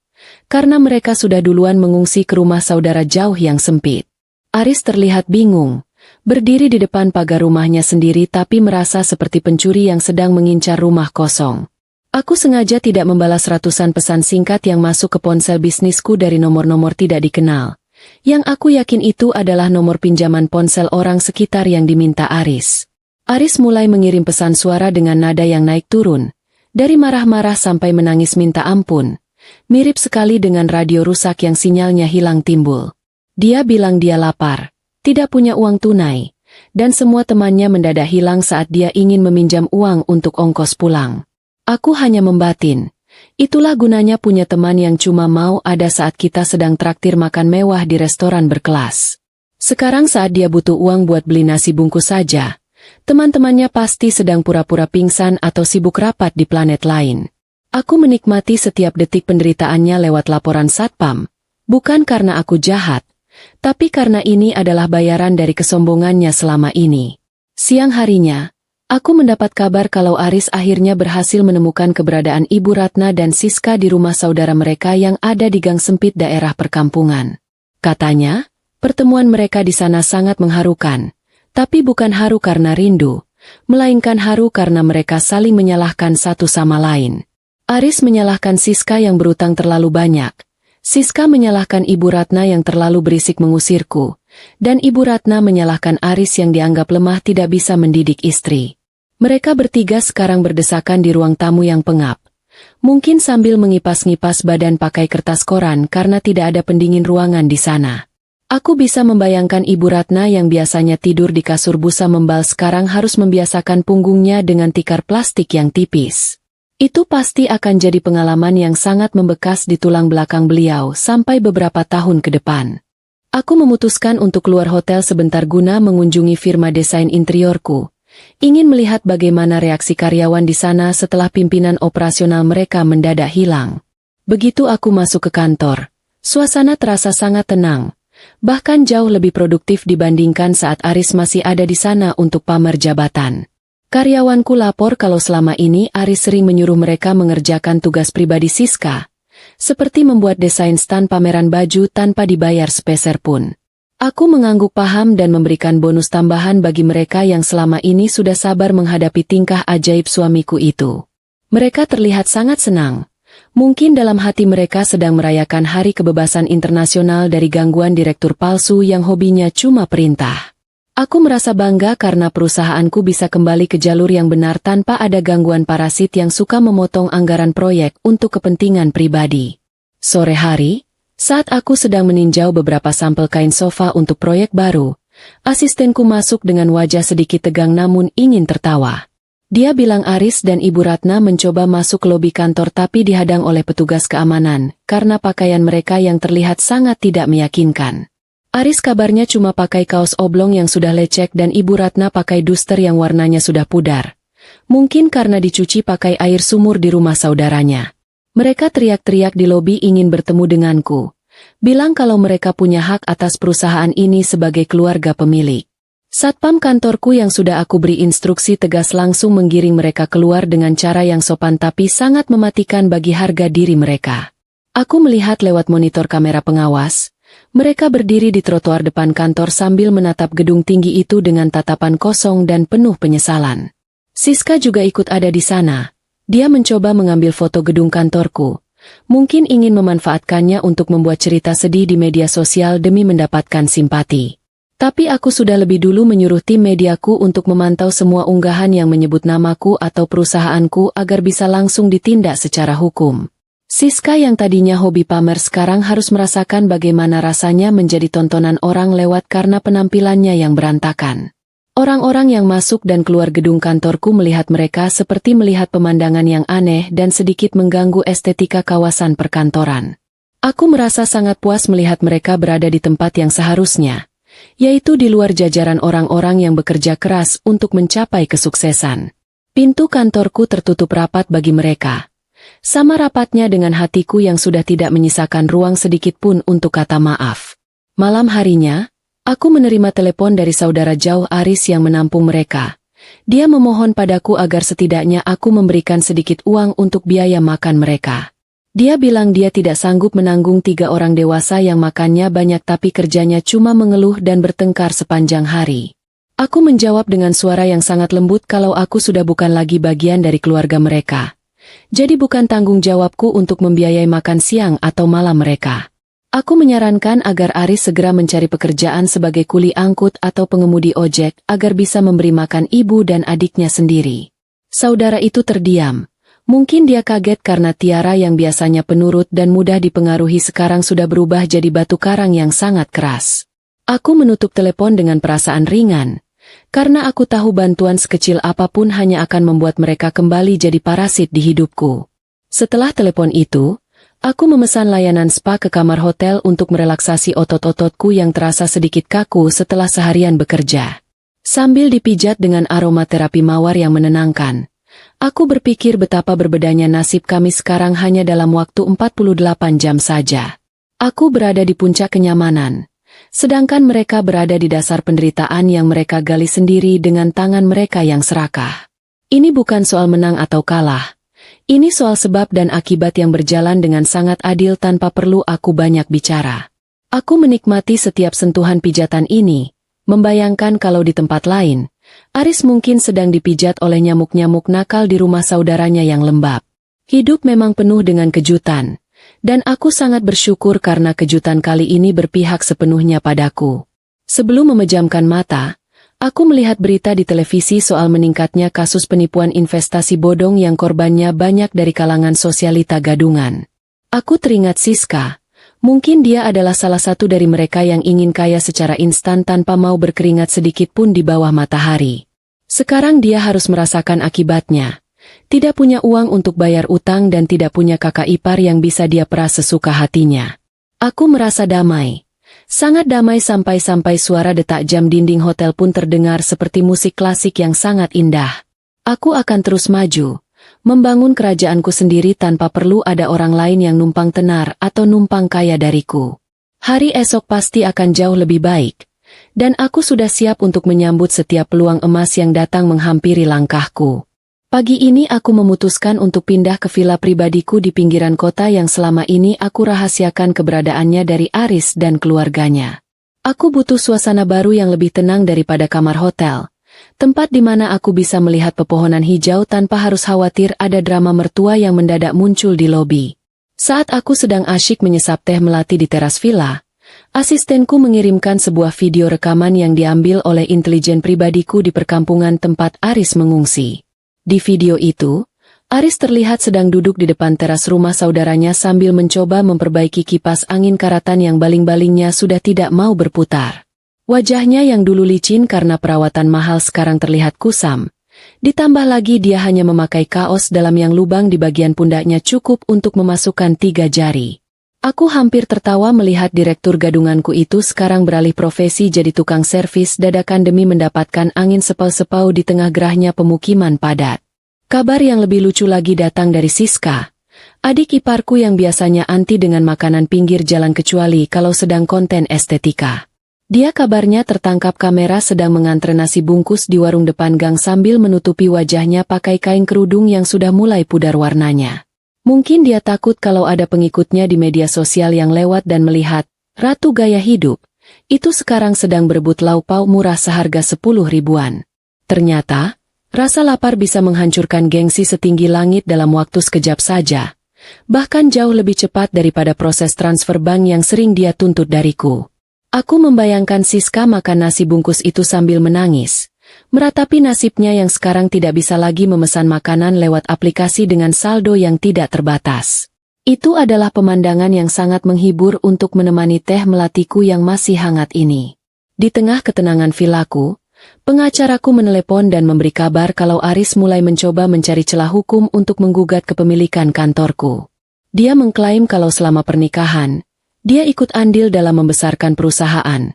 karena mereka sudah duluan mengungsi ke rumah saudara jauh yang sempit. Aris terlihat bingung. Berdiri di depan pagar rumahnya sendiri tapi merasa seperti pencuri yang sedang mengincar rumah kosong. Aku sengaja tidak membalas ratusan pesan singkat yang masuk ke ponsel bisnisku dari nomor-nomor tidak dikenal. Yang aku yakin itu adalah nomor pinjaman ponsel orang sekitar yang diminta Aris. Aris mulai mengirim pesan suara dengan nada yang naik turun, dari marah-marah sampai menangis minta ampun. Mirip sekali dengan radio rusak yang sinyalnya hilang timbul. Dia bilang dia lapar. Tidak punya uang tunai, dan semua temannya mendadak hilang saat dia ingin meminjam uang untuk ongkos pulang. Aku hanya membatin. Itulah gunanya punya teman yang cuma mau ada saat kita sedang traktir makan mewah di restoran berkelas. Sekarang saat dia butuh uang buat beli nasi bungkus saja, teman-temannya pasti sedang pura-pura pingsan atau sibuk rapat di planet lain. Aku menikmati setiap detik penderitaannya lewat laporan satpam, bukan karena aku jahat, tapi karena ini adalah bayaran dari kesombongannya selama ini. Siang harinya, aku mendapat kabar kalau Aris akhirnya berhasil menemukan keberadaan Ibu Ratna dan Siska di rumah saudara mereka yang ada di gang sempit daerah perkampungan. Katanya, pertemuan mereka di sana sangat mengharukan, tapi bukan haru karena rindu, melainkan haru karena mereka saling menyalahkan satu sama lain. Aris menyalahkan Siska yang berutang terlalu banyak. Siska menyalahkan Ibu Ratna yang terlalu berisik mengusirku, dan Ibu Ratna menyalahkan Aris yang dianggap lemah tidak bisa mendidik istri. Mereka bertiga sekarang berdesakan di ruang tamu yang pengap, mungkin sambil mengipas-ngipas badan pakai kertas koran karena tidak ada pendingin ruangan di sana. Aku bisa membayangkan Ibu Ratna yang biasanya tidur di kasur busa membal sekarang harus membiasakan punggungnya dengan tikar plastik yang tipis. Itu pasti akan jadi pengalaman yang sangat membekas di tulang belakang beliau sampai beberapa tahun ke depan. Aku memutuskan untuk keluar hotel sebentar guna mengunjungi firma desain interiorku. Ingin melihat bagaimana reaksi karyawan di sana setelah pimpinan operasional mereka mendadak hilang. Begitu aku masuk ke kantor, suasana terasa sangat tenang, bahkan jauh lebih produktif dibandingkan saat Aris masih ada di sana untuk pamer jabatan. Karyawanku lapor kalau selama ini Aris sering menyuruh mereka mengerjakan tugas pribadi Siska, seperti membuat desain stan pameran baju tanpa dibayar sepeser pun. Aku mengangguk paham dan memberikan bonus tambahan bagi mereka yang selama ini sudah sabar menghadapi tingkah ajaib suamiku itu. Mereka terlihat sangat senang. Mungkin dalam hati mereka sedang merayakan Hari Kebebasan Internasional dari gangguan direktur palsu yang hobinya cuma perintah. Aku merasa bangga karena perusahaanku bisa kembali ke jalur yang benar tanpa ada gangguan parasit yang suka memotong anggaran proyek untuk kepentingan pribadi. Sore hari, saat aku sedang meninjau beberapa sampel kain sofa untuk proyek baru, asistenku masuk dengan wajah sedikit tegang namun ingin tertawa. Dia bilang Aris dan Ibu Ratna mencoba masuk ke lobi kantor tapi dihadang oleh petugas keamanan karena pakaian mereka yang terlihat sangat tidak meyakinkan. Aris kabarnya cuma pakai kaos oblong yang sudah lecek dan Ibu Ratna pakai duster yang warnanya sudah pudar. Mungkin karena dicuci pakai air sumur di rumah saudaranya. Mereka teriak-teriak di lobi ingin bertemu denganku. Bilang kalau mereka punya hak atas perusahaan ini sebagai keluarga pemilik. Satpam kantorku yang sudah aku beri instruksi tegas langsung menggiring mereka keluar dengan cara yang sopan tapi sangat mematikan bagi harga diri mereka. Aku melihat lewat monitor kamera pengawas. Mereka berdiri di trotoar depan kantor sambil menatap gedung tinggi itu dengan tatapan kosong dan penuh penyesalan. Siska juga ikut ada di sana. Dia mencoba mengambil foto gedung kantorku. Mungkin ingin memanfaatkannya untuk membuat cerita sedih di media sosial demi mendapatkan simpati. Tapi aku sudah lebih dulu menyuruh tim mediaku untuk memantau semua unggahan yang menyebut namaku atau perusahaanku agar bisa langsung ditindak secara hukum. Siska yang tadinya hobi pamer sekarang harus merasakan bagaimana rasanya menjadi tontonan orang lewat karena penampilannya yang berantakan. Orang-orang yang masuk dan keluar gedung kantorku melihat mereka seperti melihat pemandangan yang aneh dan sedikit mengganggu estetika kawasan perkantoran. Aku merasa sangat puas melihat mereka berada di tempat yang seharusnya, yaitu di luar jajaran orang-orang yang bekerja keras untuk mencapai kesuksesan. Pintu kantorku tertutup rapat bagi mereka. Sama rapatnya dengan hatiku yang sudah tidak menyisakan ruang sedikit pun untuk kata maaf. Malam harinya, aku menerima telepon dari saudara jauh Aris yang menampung mereka. Dia memohon padaku agar setidaknya aku memberikan sedikit uang untuk biaya makan mereka. Dia bilang dia tidak sanggup menanggung 3 orang dewasa yang makannya banyak tapi kerjanya cuma mengeluh dan bertengkar sepanjang hari. Aku menjawab dengan suara yang sangat lembut kalau aku sudah bukan lagi bagian dari keluarga mereka. Jadi bukan tanggung jawabku untuk membiayai makan siang atau malam mereka. Aku menyarankan agar Aris segera mencari pekerjaan sebagai kuli angkut atau pengemudi ojek agar bisa memberi makan ibu dan adiknya sendiri. Saudara itu terdiam. Mungkin dia kaget karena Tiara yang biasanya penurut dan mudah dipengaruhi sekarang sudah berubah jadi batu karang yang sangat keras. Aku menutup telepon dengan perasaan ringan. karena aku tahu bantuan sekecil apapun hanya akan membuat mereka kembali jadi parasit di hidupku. Setelah telepon itu, aku memesan layanan spa ke kamar hotel untuk merelaksasi otot-ototku yang terasa sedikit kaku setelah seharian bekerja. Sambil dipijat dengan aroma terapi mawar yang menenangkan, aku berpikir betapa berbedanya nasib kami sekarang hanya dalam waktu 48 jam saja. Aku berada di puncak kenyamanan, sedangkan mereka berada di dasar penderitaan yang mereka gali sendiri dengan tangan mereka yang serakah. Ini bukan soal menang atau kalah. Ini soal sebab dan akibat yang berjalan dengan sangat adil tanpa perlu aku banyak bicara. Aku menikmati setiap sentuhan pijatan ini, membayangkan kalau di tempat lain, Aris mungkin sedang dipijat oleh nyamuk-nyamuk nakal di rumah saudaranya yang lembab. Hidup memang penuh dengan kejutan. Dan aku sangat bersyukur karena kejutan kali ini berpihak sepenuhnya padaku. Sebelum memejamkan mata, aku melihat berita di televisi soal meningkatnya kasus penipuan investasi bodong yang korbannya banyak dari kalangan sosialita gadungan. Aku teringat Siska. Mungkin dia adalah salah satu dari mereka yang ingin kaya secara instan tanpa mau berkeringat sedikit pun di bawah matahari. Sekarang dia harus merasakan akibatnya. Tidak punya uang untuk bayar utang dan tidak punya kakak ipar yang bisa dia peras sesuka hatinya. Aku merasa damai. Sangat damai sampai-sampai suara detak jam dinding hotel pun terdengar seperti musik klasik yang sangat indah. Aku akan terus maju, membangun kerajaanku sendiri tanpa perlu ada orang lain yang numpang tenar atau numpang kaya dariku. Hari esok pasti akan jauh lebih baik, dan aku sudah siap untuk menyambut setiap peluang emas yang datang menghampiri langkahku. Pagi ini aku memutuskan untuk pindah ke villa pribadiku di pinggiran kota yang selama ini aku rahasiakan keberadaannya dari Aris dan keluarganya. Aku butuh suasana baru yang lebih tenang daripada kamar hotel, tempat di mana aku bisa melihat pepohonan hijau tanpa harus khawatir ada drama mertua yang mendadak muncul di lobi. Saat aku sedang asyik menyesap teh melati di teras villa, asistenku mengirimkan sebuah video rekaman yang diambil oleh intelijen pribadiku di perkampungan tempat Aris mengungsi. Di video itu, Aris terlihat sedang duduk di depan teras rumah saudaranya sambil mencoba memperbaiki kipas angin karatan yang baling-balingnya sudah tidak mau berputar. Wajahnya yang dulu licin karena perawatan mahal sekarang terlihat kusam. Ditambah lagi dia hanya memakai kaos dalam yang lubang di bagian pundaknya cukup untuk memasukkan 3 jari. Aku hampir tertawa melihat direktur gadunganku itu sekarang beralih profesi jadi tukang servis dadakan demi mendapatkan angin sepau-sepau di tengah gerahnya pemukiman padat. Kabar yang lebih lucu lagi datang dari Siska, adik iparku yang biasanya anti dengan makanan pinggir jalan kecuali kalau sedang konten estetika. Dia kabarnya tertangkap kamera sedang mengantre nasi bungkus di warung depan gang sambil menutupi wajahnya pakai kain kerudung yang sudah mulai pudar warnanya. Mungkin dia takut kalau ada pengikutnya di media sosial yang lewat dan melihat, Ratu Gaya Hidup, itu sekarang sedang berebut laupau murah seharga 10 ribuan. Ternyata, rasa lapar bisa menghancurkan gengsi setinggi langit dalam waktu sekejap saja, bahkan jauh lebih cepat daripada proses transfer bank yang sering dia tuntut dariku. Aku membayangkan Siska makan nasi bungkus itu sambil menangis, meratapi nasibnya yang sekarang tidak bisa lagi memesan makanan lewat aplikasi dengan saldo yang tidak terbatas. Itu adalah pemandangan yang sangat menghibur untuk menemani teh melatiku yang masih hangat ini. Di tengah ketenangan vilaku, pengacaraku menelepon dan memberi kabar kalau Aris mulai mencoba mencari celah hukum untuk menggugat kepemilikan kantorku. Dia mengklaim kalau selama pernikahan, dia ikut andil dalam membesarkan perusahaan.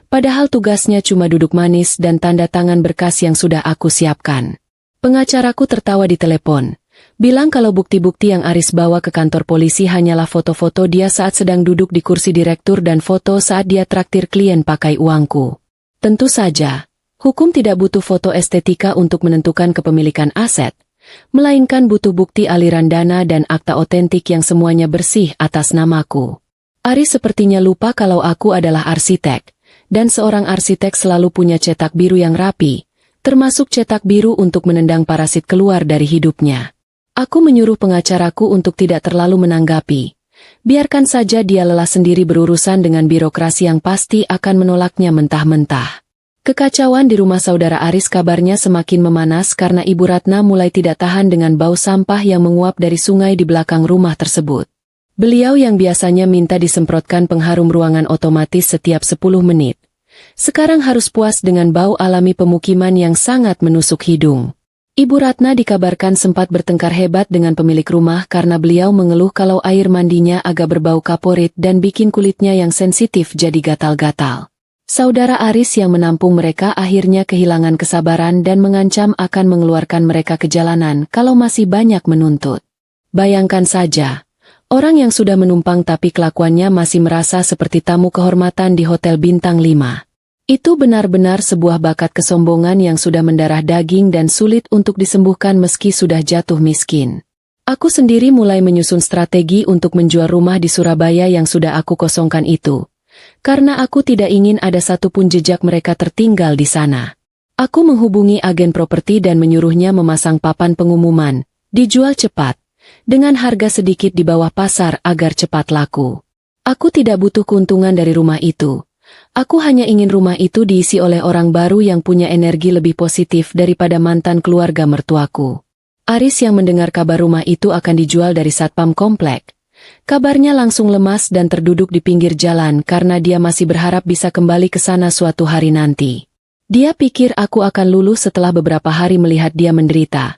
Padahal tugasnya cuma duduk manis dan tanda tangan berkas yang sudah aku siapkan. Pengacaraku tertawa di telepon, bilang kalau bukti-bukti yang Aris bawa ke kantor polisi hanyalah foto-foto dia saat sedang duduk di kursi direktur dan foto saat dia traktir klien pakai uangku. Tentu saja, hukum tidak butuh foto estetika untuk menentukan kepemilikan aset, melainkan butuh bukti aliran dana dan akta otentik yang semuanya bersih atas namaku. Aris sepertinya lupa kalau aku adalah arsitek. Dan seorang arsitek selalu punya cetak biru yang rapi, termasuk cetak biru untuk menendang parasit keluar dari hidupnya. Aku menyuruh pengacaraku untuk tidak terlalu menanggapi. Biarkan saja dia lelah sendiri berurusan dengan birokrasi yang pasti akan menolaknya mentah-mentah. Kekacauan di rumah saudara Aris kabarnya semakin memanas karena Ibu Ratna mulai tidak tahan dengan bau sampah yang menguap dari sungai di belakang rumah tersebut. Beliau yang biasanya minta disemprotkan pengharum ruangan otomatis setiap 10 menit, Sekarang harus puas dengan bau alami pemukiman yang sangat menusuk hidung. Ibu Ratna dikabarkan sempat bertengkar hebat dengan pemilik rumah karena beliau mengeluh kalau air mandinya agak berbau kaporit dan bikin kulitnya yang sensitif jadi gatal-gatal. Saudara Aris yang menampung mereka akhirnya kehilangan kesabaran dan mengancam akan mengeluarkan mereka ke jalanan kalau masih banyak menuntut. Bayangkan saja, orang yang sudah menumpang tapi kelakuannya masih merasa seperti tamu kehormatan di Hotel Bintang 5. Itu benar-benar sebuah bakat kesombongan yang sudah mendarah daging dan sulit untuk disembuhkan meski sudah jatuh miskin. Aku sendiri mulai menyusun strategi untuk menjual rumah di Surabaya yang sudah aku kosongkan itu. Karena aku tidak ingin ada satupun jejak mereka tertinggal di sana. Aku menghubungi agen properti dan menyuruhnya memasang papan pengumuman, dijual cepat, dengan harga sedikit di bawah pasar agar cepat laku. Aku tidak butuh keuntungan dari rumah itu. Aku hanya ingin rumah itu diisi oleh orang baru yang punya energi lebih positif daripada mantan keluarga mertuaku. Aris yang mendengar kabar rumah itu akan dijual dari satpam komplek. Kabarnya langsung lemas dan terduduk di pinggir jalan karena dia masih berharap bisa kembali ke sana suatu hari nanti. Dia pikir aku akan luluh setelah beberapa hari melihat dia menderita.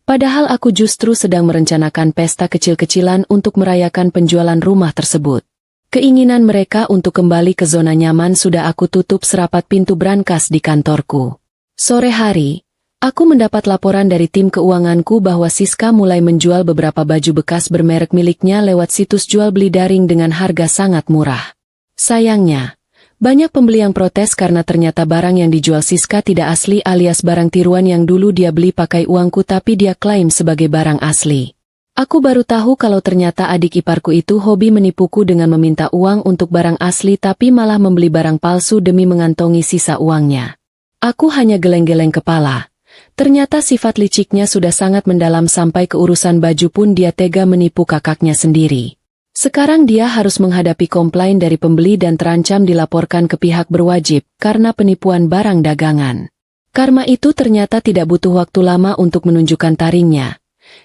Padahal aku justru sedang merencanakan pesta kecil-kecilan untuk merayakan penjualan rumah tersebut. Keinginan mereka untuk kembali ke zona nyaman sudah aku tutup serapat pintu brankas di kantorku. Sore hari, aku mendapat laporan dari tim keuanganku bahwa Siska mulai menjual beberapa baju bekas bermerek miliknya lewat situs jual beli daring dengan harga sangat murah. Sayangnya, banyak pembeli yang protes karena ternyata barang yang dijual Siska tidak asli alias barang tiruan yang dulu dia beli pakai uangku tapi dia klaim sebagai barang asli. Aku baru tahu kalau ternyata adik iparku itu hobi menipuku dengan meminta uang untuk barang asli tapi malah membeli barang palsu demi mengantongi sisa uangnya. Aku hanya geleng-geleng kepala. Ternyata sifat liciknya sudah sangat mendalam sampai ke urusan baju pun dia tega menipu kakaknya sendiri. Sekarang dia harus menghadapi komplain dari pembeli dan terancam dilaporkan ke pihak berwajib karena penipuan barang dagangan. Karma itu ternyata tidak butuh waktu lama untuk menunjukkan taringnya.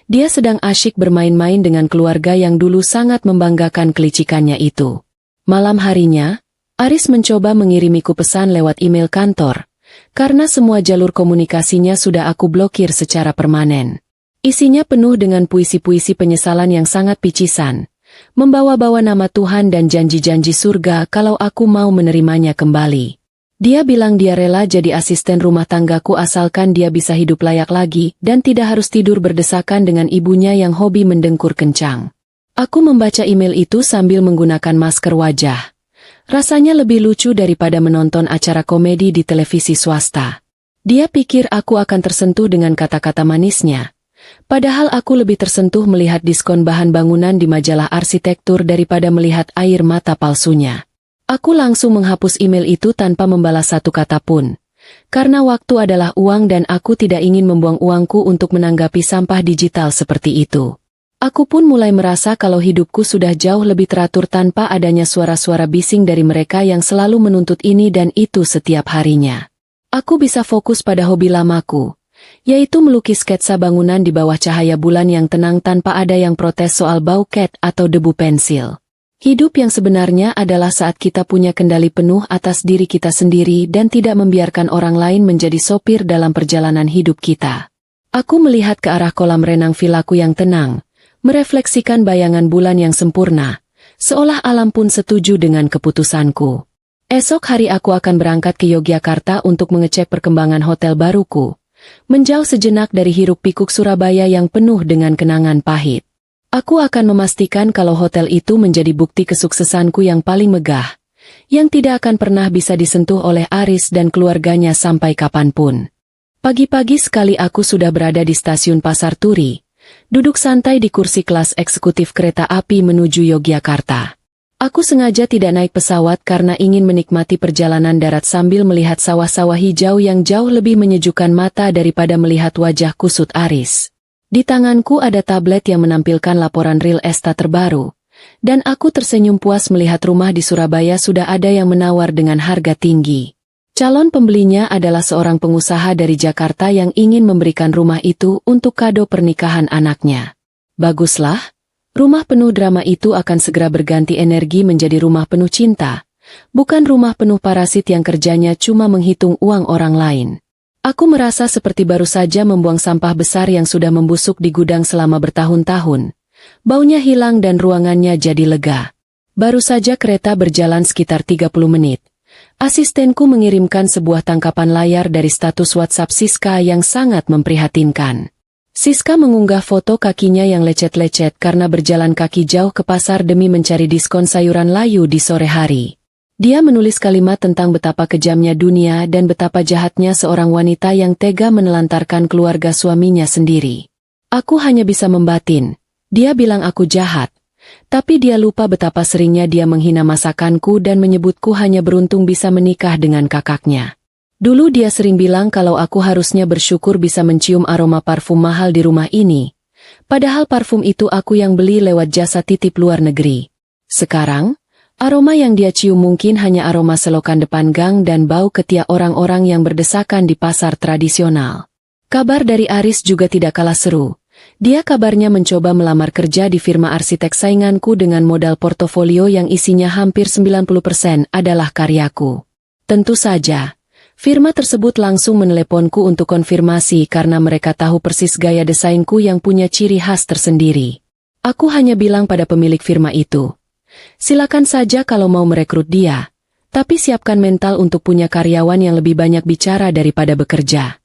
Dia sedang asyik bermain-main dengan keluarga yang dulu sangat membanggakan kelicikannya itu. Malam harinya, Aris mencoba mengirimiku pesan lewat email kantor, karena semua jalur komunikasinya sudah aku blokir secara permanen. Isinya penuh dengan puisi-puisi penyesalan yang sangat picisan, membawa-bawa nama Tuhan dan janji-janji surga kalau aku mau menerimanya kembali. Dia bilang dia rela jadi asisten rumah tanggaku asalkan dia bisa hidup layak lagi dan tidak harus tidur berdesakan dengan ibunya yang hobi mendengkur kencang. Aku membaca email itu sambil menggunakan masker wajah. Rasanya lebih lucu daripada menonton acara komedi di televisi swasta. Dia pikir aku akan tersentuh dengan kata-kata manisnya. Padahal aku lebih tersentuh melihat diskon bahan bangunan di majalah arsitektur daripada melihat air mata palsunya. Aku langsung menghapus email itu tanpa membalas satu kata pun. Karena waktu adalah uang dan aku tidak ingin membuang uangku untuk menanggapi sampah digital seperti itu. Aku pun mulai merasa kalau hidupku sudah jauh lebih teratur tanpa adanya suara-suara bising dari mereka yang selalu menuntut ini dan itu setiap harinya. Aku bisa fokus pada hobi lamaku, yaitu melukis sketsa bangunan di bawah cahaya bulan yang tenang tanpa ada yang protes soal bau cat atau debu pensil. Hidup yang sebenarnya adalah saat kita punya kendali penuh atas diri kita sendiri dan tidak membiarkan orang lain menjadi sopir dalam perjalanan hidup kita. Aku melihat ke arah kolam renang vilaku yang tenang, merefleksikan bayangan bulan yang sempurna, seolah alam pun setuju dengan keputusanku. Esok hari aku akan berangkat ke Yogyakarta untuk mengecek perkembangan hotel baruku, menjauh sejenak dari hiruk-pikuk Surabaya yang penuh dengan kenangan pahit. Aku akan memastikan kalau hotel itu menjadi bukti kesuksesanku yang paling megah, yang tidak akan pernah bisa disentuh oleh Aris dan keluarganya sampai kapanpun. Pagi-pagi sekali aku sudah berada di stasiun Pasar Turi, duduk santai di kursi kelas eksekutif kereta api menuju Yogyakarta. Aku sengaja tidak naik pesawat karena ingin menikmati perjalanan darat sambil melihat sawah-sawah hijau yang jauh lebih menyejukkan mata daripada melihat wajah kusut Aris. Di tanganku ada tablet yang menampilkan laporan real estate terbaru, dan aku tersenyum puas melihat rumah di Surabaya sudah ada yang menawar dengan harga tinggi. Calon pembelinya adalah seorang pengusaha dari Jakarta yang ingin memberikan rumah itu untuk kado pernikahan anaknya. Baguslah, rumah penuh drama itu akan segera berganti energi menjadi rumah penuh cinta, bukan rumah penuh parasit yang kerjanya cuma menghitung uang orang lain. Aku merasa seperti baru saja membuang sampah besar yang sudah membusuk di gudang selama bertahun-tahun. Baunya hilang dan ruangannya jadi lega. Baru saja kereta berjalan sekitar 30 menit. Asistenku mengirimkan sebuah tangkapan layar dari status WhatsApp Siska yang sangat memprihatinkan. Siska mengunggah foto kakinya yang lecet-lecet karena berjalan kaki jauh ke pasar demi mencari diskon sayuran layu di sore hari. Dia menulis kalimat tentang betapa kejamnya dunia dan betapa jahatnya seorang wanita yang tega menelantarkan keluarga suaminya sendiri. Aku hanya bisa membatin. Dia bilang aku jahat. Tapi dia lupa betapa seringnya dia menghina masakanku dan menyebutku hanya beruntung bisa menikah dengan kakaknya. Dulu dia sering bilang kalau aku harusnya bersyukur bisa mencium aroma parfum mahal di rumah ini. Padahal parfum itu aku yang beli lewat jasa titip luar negeri. Sekarang, aroma yang dia cium mungkin hanya aroma selokan depan gang dan bau ketiak orang-orang yang berdesakan di pasar tradisional. Kabar dari Aris juga tidak kalah seru. Dia kabarnya mencoba melamar kerja di firma arsitek sainganku dengan modal portofolio yang isinya hampir 90% adalah karyaku. Tentu saja. Firma tersebut langsung meneleponku untuk konfirmasi karena mereka tahu persis gaya desainku yang punya ciri khas tersendiri. Aku hanya bilang pada pemilik firma itu, silakan saja kalau mau merekrut dia, tapi siapkan mental untuk punya karyawan yang lebih banyak bicara daripada bekerja.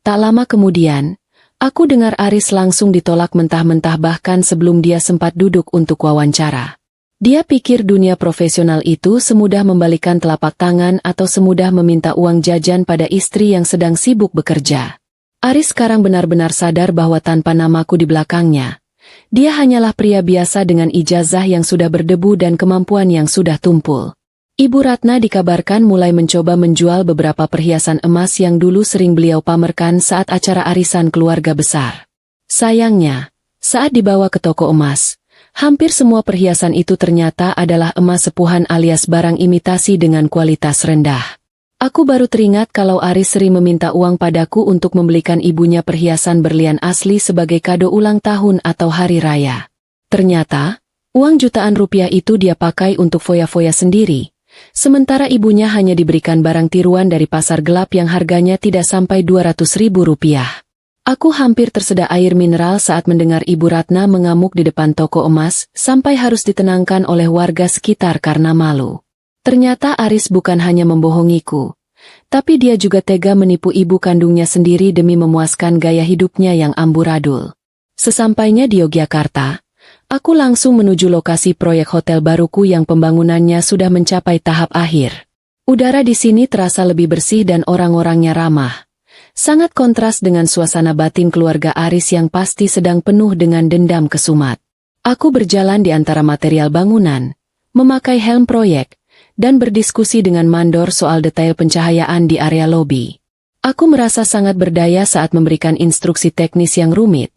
Tak lama kemudian, aku dengar Aris langsung ditolak mentah-mentah bahkan sebelum dia sempat duduk untuk wawancara. Dia pikir dunia profesional itu semudah membalikan telapak tangan atau semudah meminta uang jajan pada istri yang sedang sibuk bekerja. Aris sekarang benar-benar sadar bahwa tanpa namaku di belakangnya, dia hanyalah pria biasa dengan ijazah yang sudah berdebu dan kemampuan yang sudah tumpul. Ibu Ratna dikabarkan mulai mencoba menjual beberapa perhiasan emas yang dulu sering beliau pamerkan saat acara arisan keluarga besar. Sayangnya, saat dibawa ke toko emas, hampir semua perhiasan itu ternyata adalah emas sepuhan alias barang imitasi dengan kualitas rendah. Aku baru teringat kalau Aris sering meminta uang padaku untuk membelikan ibunya perhiasan berlian asli sebagai kado ulang tahun atau hari raya. Ternyata, uang jutaan rupiah itu dia pakai untuk foya-foya sendiri, sementara ibunya hanya diberikan barang tiruan dari pasar gelap yang harganya tidak sampai 200.000 rupiah. Aku hampir tersedak air mineral saat mendengar Ibu Ratna mengamuk di depan toko emas, sampai harus ditenangkan oleh warga sekitar karena malu. Ternyata Aris bukan hanya membohongiku, tapi dia juga tega menipu ibu kandungnya sendiri demi memuaskan gaya hidupnya yang amburadul. Sesampainya di Yogyakarta, aku langsung menuju lokasi proyek hotel baruku yang pembangunannya sudah mencapai tahap akhir. Udara di sini terasa lebih bersih dan orang-orangnya ramah. Sangat kontras dengan suasana batin keluarga Aris yang pasti sedang penuh dengan dendam kesumat. Aku berjalan di antara material bangunan, memakai helm proyek, dan berdiskusi dengan mandor soal detail pencahayaan di area lobi. Aku merasa sangat berdaya saat memberikan instruksi teknis yang rumit,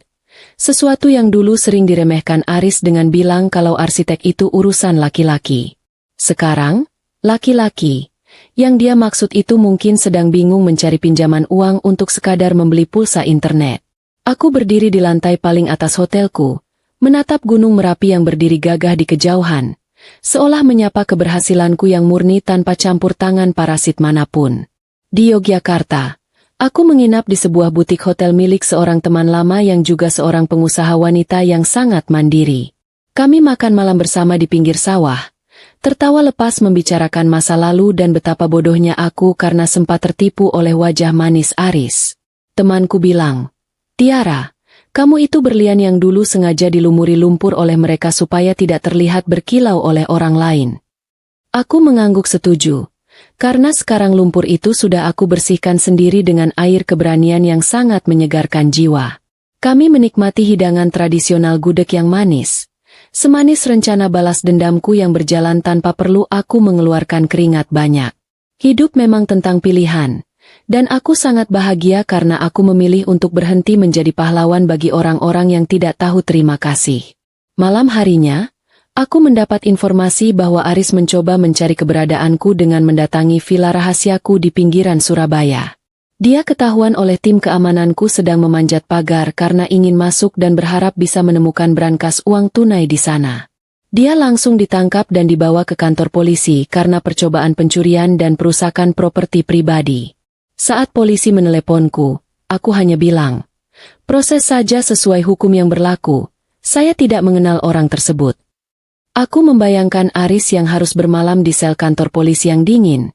sesuatu yang dulu sering diremehkan Aris dengan bilang kalau arsitek itu urusan laki-laki. Sekarang, laki-laki yang dia maksud itu mungkin sedang bingung mencari pinjaman uang untuk sekadar membeli pulsa internet. Aku berdiri di lantai paling atas hotelku, menatap Gunung Merapi yang berdiri gagah di kejauhan, seolah menyapa keberhasilanku yang murni tanpa campur tangan parasit manapun. Di Yogyakarta, aku menginap di sebuah butik hotel milik seorang teman lama yang juga seorang pengusaha wanita yang sangat mandiri. Kami makan malam bersama di pinggir sawah, tertawa lepas membicarakan masa lalu dan betapa bodohnya aku karena sempat tertipu oleh wajah manis Aris. Temanku bilang, "Tiara, kamu itu berlian yang dulu sengaja dilumuri lumpur oleh mereka supaya tidak terlihat berkilau oleh orang lain." Aku mengangguk setuju, karena sekarang lumpur itu sudah aku bersihkan sendiri dengan air keberanian yang sangat menyegarkan jiwa. Kami menikmati hidangan tradisional gudeg yang manis. Semanis rencana balas dendamku yang berjalan tanpa perlu aku mengeluarkan keringat banyak. Hidup memang tentang pilihan, dan aku sangat bahagia karena aku memilih untuk berhenti menjadi pahlawan bagi orang-orang yang tidak tahu terima kasih. Malam harinya, aku mendapat informasi bahwa Aris mencoba mencari keberadaanku dengan mendatangi villa rahasiaku di pinggiran Surabaya. Dia ketahuan oleh tim keamananku sedang memanjat pagar karena ingin masuk dan berharap bisa menemukan brankas uang tunai di sana. Dia langsung ditangkap dan dibawa ke kantor polisi karena percobaan pencurian dan perusakan properti pribadi. Saat polisi meneleponku, aku hanya bilang, "Proses saja sesuai hukum yang berlaku, saya tidak mengenal orang tersebut." Aku membayangkan Aris yang harus bermalam di sel kantor polisi yang dingin,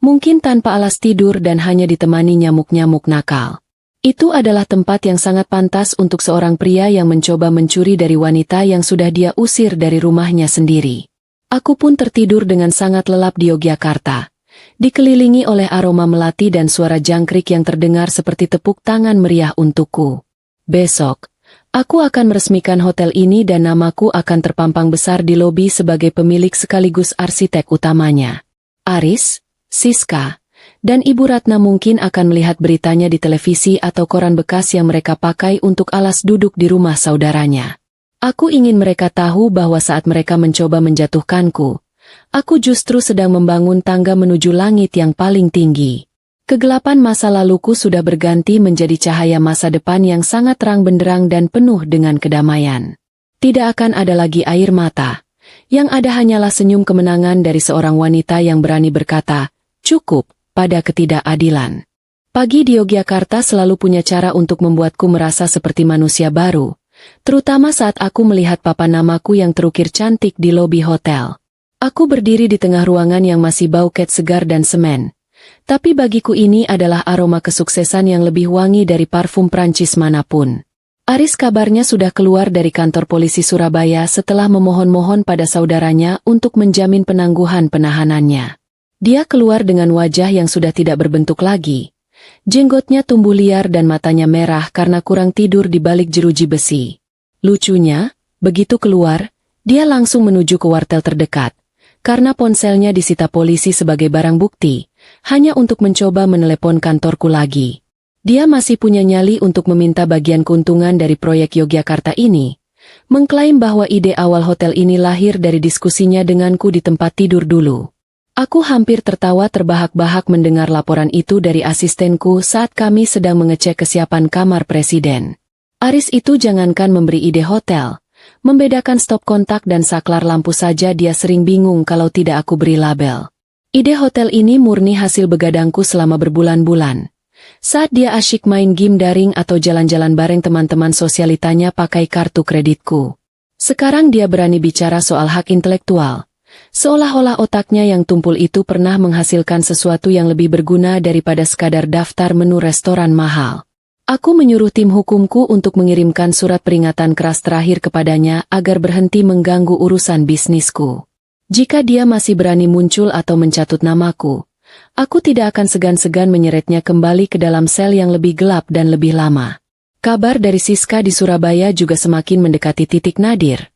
mungkin tanpa alas tidur dan hanya ditemani nyamuk-nyamuk nakal. Itu adalah tempat yang sangat pantas untuk seorang pria yang mencoba mencuri dari wanita yang sudah dia usir dari rumahnya sendiri. Aku pun tertidur dengan sangat lelap di Yogyakarta, dikelilingi oleh aroma melati dan suara jangkrik yang terdengar seperti tepuk tangan meriah untukku. Besok, aku akan meresmikan hotel ini dan namaku akan terpampang besar di lobi sebagai pemilik sekaligus arsitek utamanya. Aris, Siska, dan Ibu Ratna mungkin akan melihat beritanya di televisi atau koran bekas yang mereka pakai untuk alas duduk di rumah saudaranya. Aku ingin mereka tahu bahwa saat mereka mencoba menjatuhkanku, aku justru sedang membangun tangga menuju langit yang paling tinggi. Kegelapan masa laluku sudah berganti menjadi cahaya masa depan yang sangat terang benderang dan penuh dengan kedamaian. Tidak akan ada lagi air mata. Yang ada hanyalah senyum kemenangan dari seorang wanita yang berani berkata, "Cukup," pada ketidakadilan. Pagi di Yogyakarta selalu punya cara untuk membuatku merasa seperti manusia baru, terutama saat aku melihat papan namaku yang terukir cantik di lobi hotel. Aku berdiri di tengah ruangan yang masih bau cat segar dan semen, tapi bagiku ini adalah aroma kesuksesan yang lebih wangi dari parfum Prancis manapun. Aris kabarnya sudah keluar dari kantor polisi Surabaya setelah memohon-mohon pada saudaranya untuk menjamin penangguhan penahanannya. Dia keluar dengan wajah yang sudah tidak berbentuk lagi. Jenggotnya tumbuh liar dan matanya merah karena kurang tidur di balik jeruji besi. Lucunya, begitu keluar, dia langsung menuju ke wartel terdekat, karena ponselnya disita polisi sebagai barang bukti, hanya untuk mencoba menelepon kantorku lagi. Dia masih punya nyali untuk meminta bagian keuntungan dari proyek Yogyakarta ini, mengklaim bahwa ide awal hotel ini lahir dari diskusinya denganku di tempat tidur dulu. Aku hampir tertawa terbahak-bahak mendengar laporan itu dari asistenku saat kami sedang mengecek kesiapan kamar presiden. Aris itu jangankan memberi ide hotel, membedakan stop kontak dan saklar lampu saja dia sering bingung kalau tidak aku beri label. Ide hotel ini murni hasil begadangku selama berbulan-bulan. Saat dia asyik main game daring atau jalan-jalan bareng teman-teman sosialitanya pakai kartu kreditku. Sekarang dia berani bicara soal hak intelektual. Seolah-olah otaknya yang tumpul itu pernah menghasilkan sesuatu yang lebih berguna daripada sekadar daftar menu restoran mahal. Aku menyuruh tim hukumku untuk mengirimkan surat peringatan keras terakhir kepadanya agar berhenti mengganggu urusan bisnisku. Jika dia masih berani muncul atau mencatut namaku, aku tidak akan segan-segan menyeretnya kembali ke dalam sel yang lebih gelap dan lebih lama. Kabar dari Siska di Surabaya juga semakin mendekati titik nadir.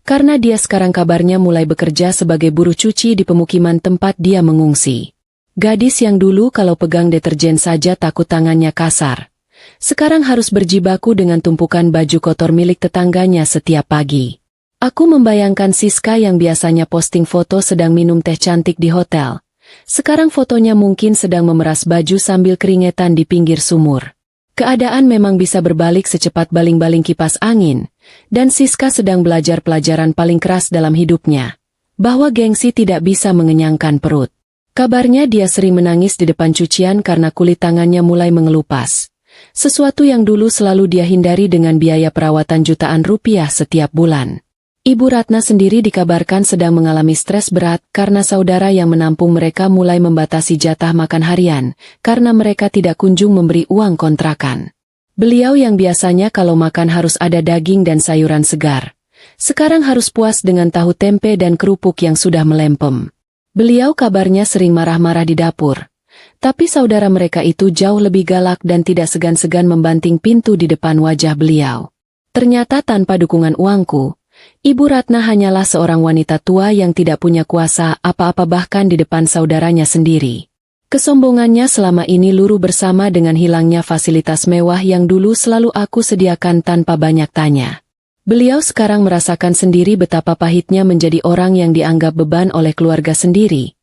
Karena dia sekarang kabarnya mulai bekerja sebagai buruh cuci di pemukiman tempat dia mengungsi. Gadis yang dulu kalau pegang deterjen saja takut tangannya kasar, sekarang harus berjibaku dengan tumpukan baju kotor milik tetangganya setiap pagi. Aku membayangkan Siska yang biasanya posting foto sedang minum teh cantik di hotel. Sekarang fotonya mungkin sedang memeras baju sambil keringetan di pinggir sumur. Keadaan memang bisa berbalik secepat baling-baling kipas angin, dan Siska sedang belajar pelajaran paling keras dalam hidupnya, bahwa gengsi tidak bisa mengenyangkan perut. Kabarnya dia sering menangis di depan cucian karena kulit tangannya mulai mengelupas. Sesuatu yang dulu selalu dia hindari dengan biaya perawatan jutaan rupiah setiap bulan. Ibu Ratna sendiri dikabarkan sedang mengalami stres berat karena saudara yang menampung mereka mulai membatasi jatah makan harian, karena mereka tidak kunjung memberi uang kontrakan. Beliau yang biasanya kalau makan harus ada daging dan sayuran segar, sekarang harus puas dengan tahu tempe dan kerupuk yang sudah melempem. Beliau kabarnya sering marah-marah di dapur, tapi saudara mereka itu jauh lebih galak dan tidak segan-segan membanting pintu di depan wajah beliau. Ternyata tanpa dukungan uangku, Ibu Ratna hanyalah seorang wanita tua yang tidak punya kuasa apa-apa bahkan di depan saudaranya sendiri. Kesombongannya selama ini luruh bersama dengan hilangnya fasilitas mewah yang dulu selalu aku sediakan tanpa banyak tanya. Beliau sekarang merasakan sendiri betapa pahitnya menjadi orang yang dianggap beban oleh keluarga sendiri.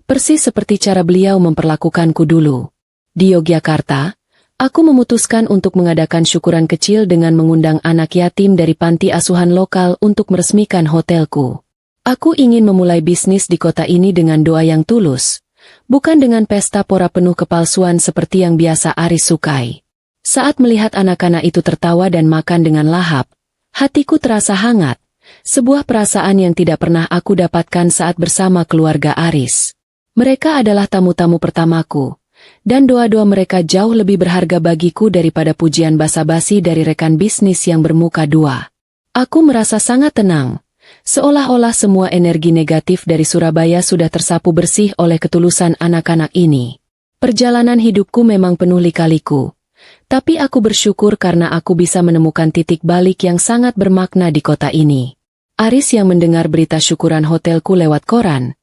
Persis seperti cara beliau memperlakukanku dulu. Di Yogyakarta, aku memutuskan untuk mengadakan syukuran kecil dengan mengundang anak yatim dari panti asuhan lokal untuk meresmikan hotelku. Aku ingin memulai bisnis di kota ini dengan doa yang tulus, bukan dengan pesta pora penuh kepalsuan seperti yang biasa Aris sukai. Saat melihat anak-anak itu tertawa dan makan dengan lahap, hatiku terasa hangat, sebuah perasaan yang tidak pernah aku dapatkan saat bersama keluarga Aris. Mereka adalah tamu-tamu pertamaku, dan doa-doa mereka jauh lebih berharga bagiku daripada pujian basa-basi dari rekan bisnis yang bermuka dua. Aku merasa sangat tenang. Seolah-olah semua energi negatif dari Surabaya sudah tersapu bersih oleh ketulusan anak-anak ini. Perjalanan hidupku memang penuh lika-liku, tapi aku bersyukur karena aku bisa menemukan titik balik yang sangat bermakna di kota ini. Aris yang mendengar berita syukuran hotelku lewat koran,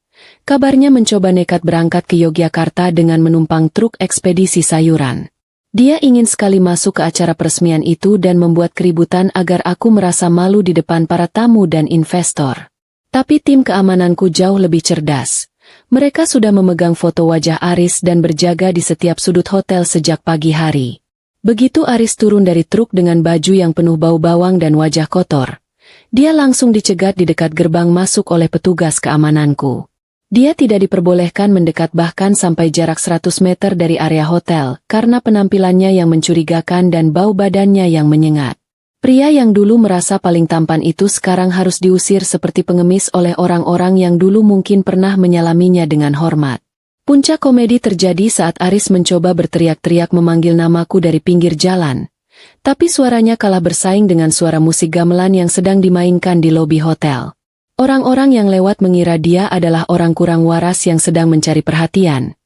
kabarnya mencoba nekat berangkat ke Yogyakarta dengan menumpang truk ekspedisi sayuran. Dia ingin sekali masuk ke acara peresmian itu dan membuat keributan agar aku merasa malu di depan para tamu dan investor. Tapi tim keamananku jauh lebih cerdas. Mereka sudah memegang foto wajah Aris dan berjaga di setiap sudut hotel sejak pagi hari. Begitu Aris turun dari truk dengan baju yang penuh bau bawang dan wajah kotor, dia langsung dicegat di dekat gerbang masuk oleh petugas keamananku. Dia tidak diperbolehkan mendekat bahkan sampai jarak 100 meter dari area hotel karena penampilannya yang mencurigakan dan bau badannya yang menyengat. Pria yang dulu merasa paling tampan itu sekarang harus diusir seperti pengemis oleh orang-orang yang dulu mungkin pernah menyalaminya dengan hormat. Puncak komedi terjadi saat Aris mencoba berteriak-teriak memanggil namaku dari pinggir jalan. Tapi suaranya kalah bersaing dengan suara musik gamelan yang sedang dimainkan di lobi hotel. Orang-orang yang lewat mengira dia adalah orang kurang waras yang sedang mencari perhatian.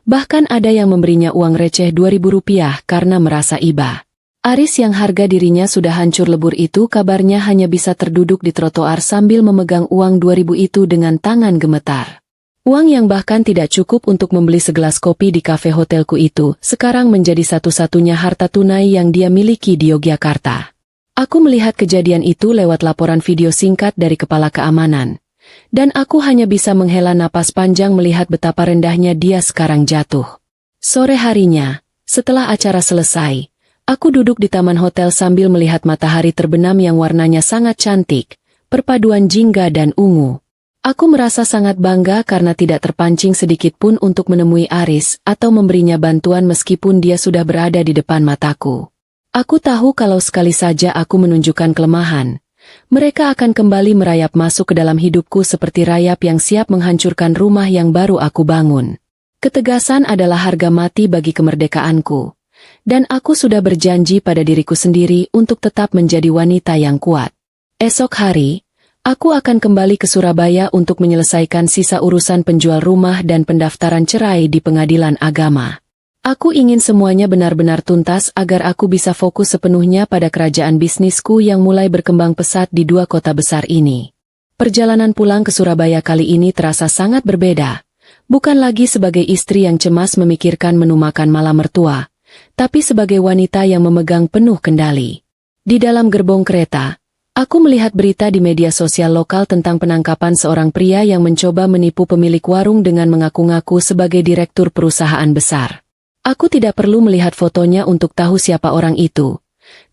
Bahkan ada yang memberinya uang receh Rp2.000 karena merasa iba. Aris yang harga dirinya sudah hancur lebur itu kabarnya hanya bisa terduduk di trotoar sambil memegang uang Rp2.000 itu dengan tangan gemetar. Uang yang bahkan tidak cukup untuk membeli segelas kopi di kafe hotelku itu sekarang menjadi satu-satunya harta tunai yang dia miliki di Yogyakarta. Aku melihat kejadian itu lewat laporan video singkat dari kepala keamanan. Dan aku hanya bisa menghela napas panjang melihat betapa rendahnya dia sekarang jatuh. Sore harinya, setelah acara selesai, aku duduk di taman hotel sambil melihat matahari terbenam yang warnanya sangat cantik, perpaduan jingga dan ungu. Aku merasa sangat bangga karena tidak terpancing sedikit pun untuk menemui Aris atau memberinya bantuan meskipun dia sudah berada di depan mataku. Aku tahu kalau sekali saja aku menunjukkan kelemahan, mereka akan kembali merayap masuk ke dalam hidupku seperti rayap yang siap menghancurkan rumah yang baru aku bangun. Ketegasan adalah harga mati bagi kemerdekaanku, dan aku sudah berjanji pada diriku sendiri untuk tetap menjadi wanita yang kuat. Esok hari, aku akan kembali ke Surabaya untuk menyelesaikan sisa urusan penjual rumah dan pendaftaran cerai di pengadilan agama. Aku ingin semuanya benar-benar tuntas agar aku bisa fokus sepenuhnya pada kerajaan bisnisku yang mulai berkembang pesat di dua kota besar ini. Perjalanan pulang ke Surabaya kali ini terasa sangat berbeda. Bukan lagi sebagai istri yang cemas memikirkan menu makan malam mertua, tapi sebagai wanita yang memegang penuh kendali. Di dalam gerbong kereta, aku melihat berita di media sosial lokal tentang penangkapan seorang pria yang mencoba menipu pemilik warung dengan mengaku-ngaku sebagai direktur perusahaan besar. Aku tidak perlu melihat fotonya untuk tahu siapa orang itu,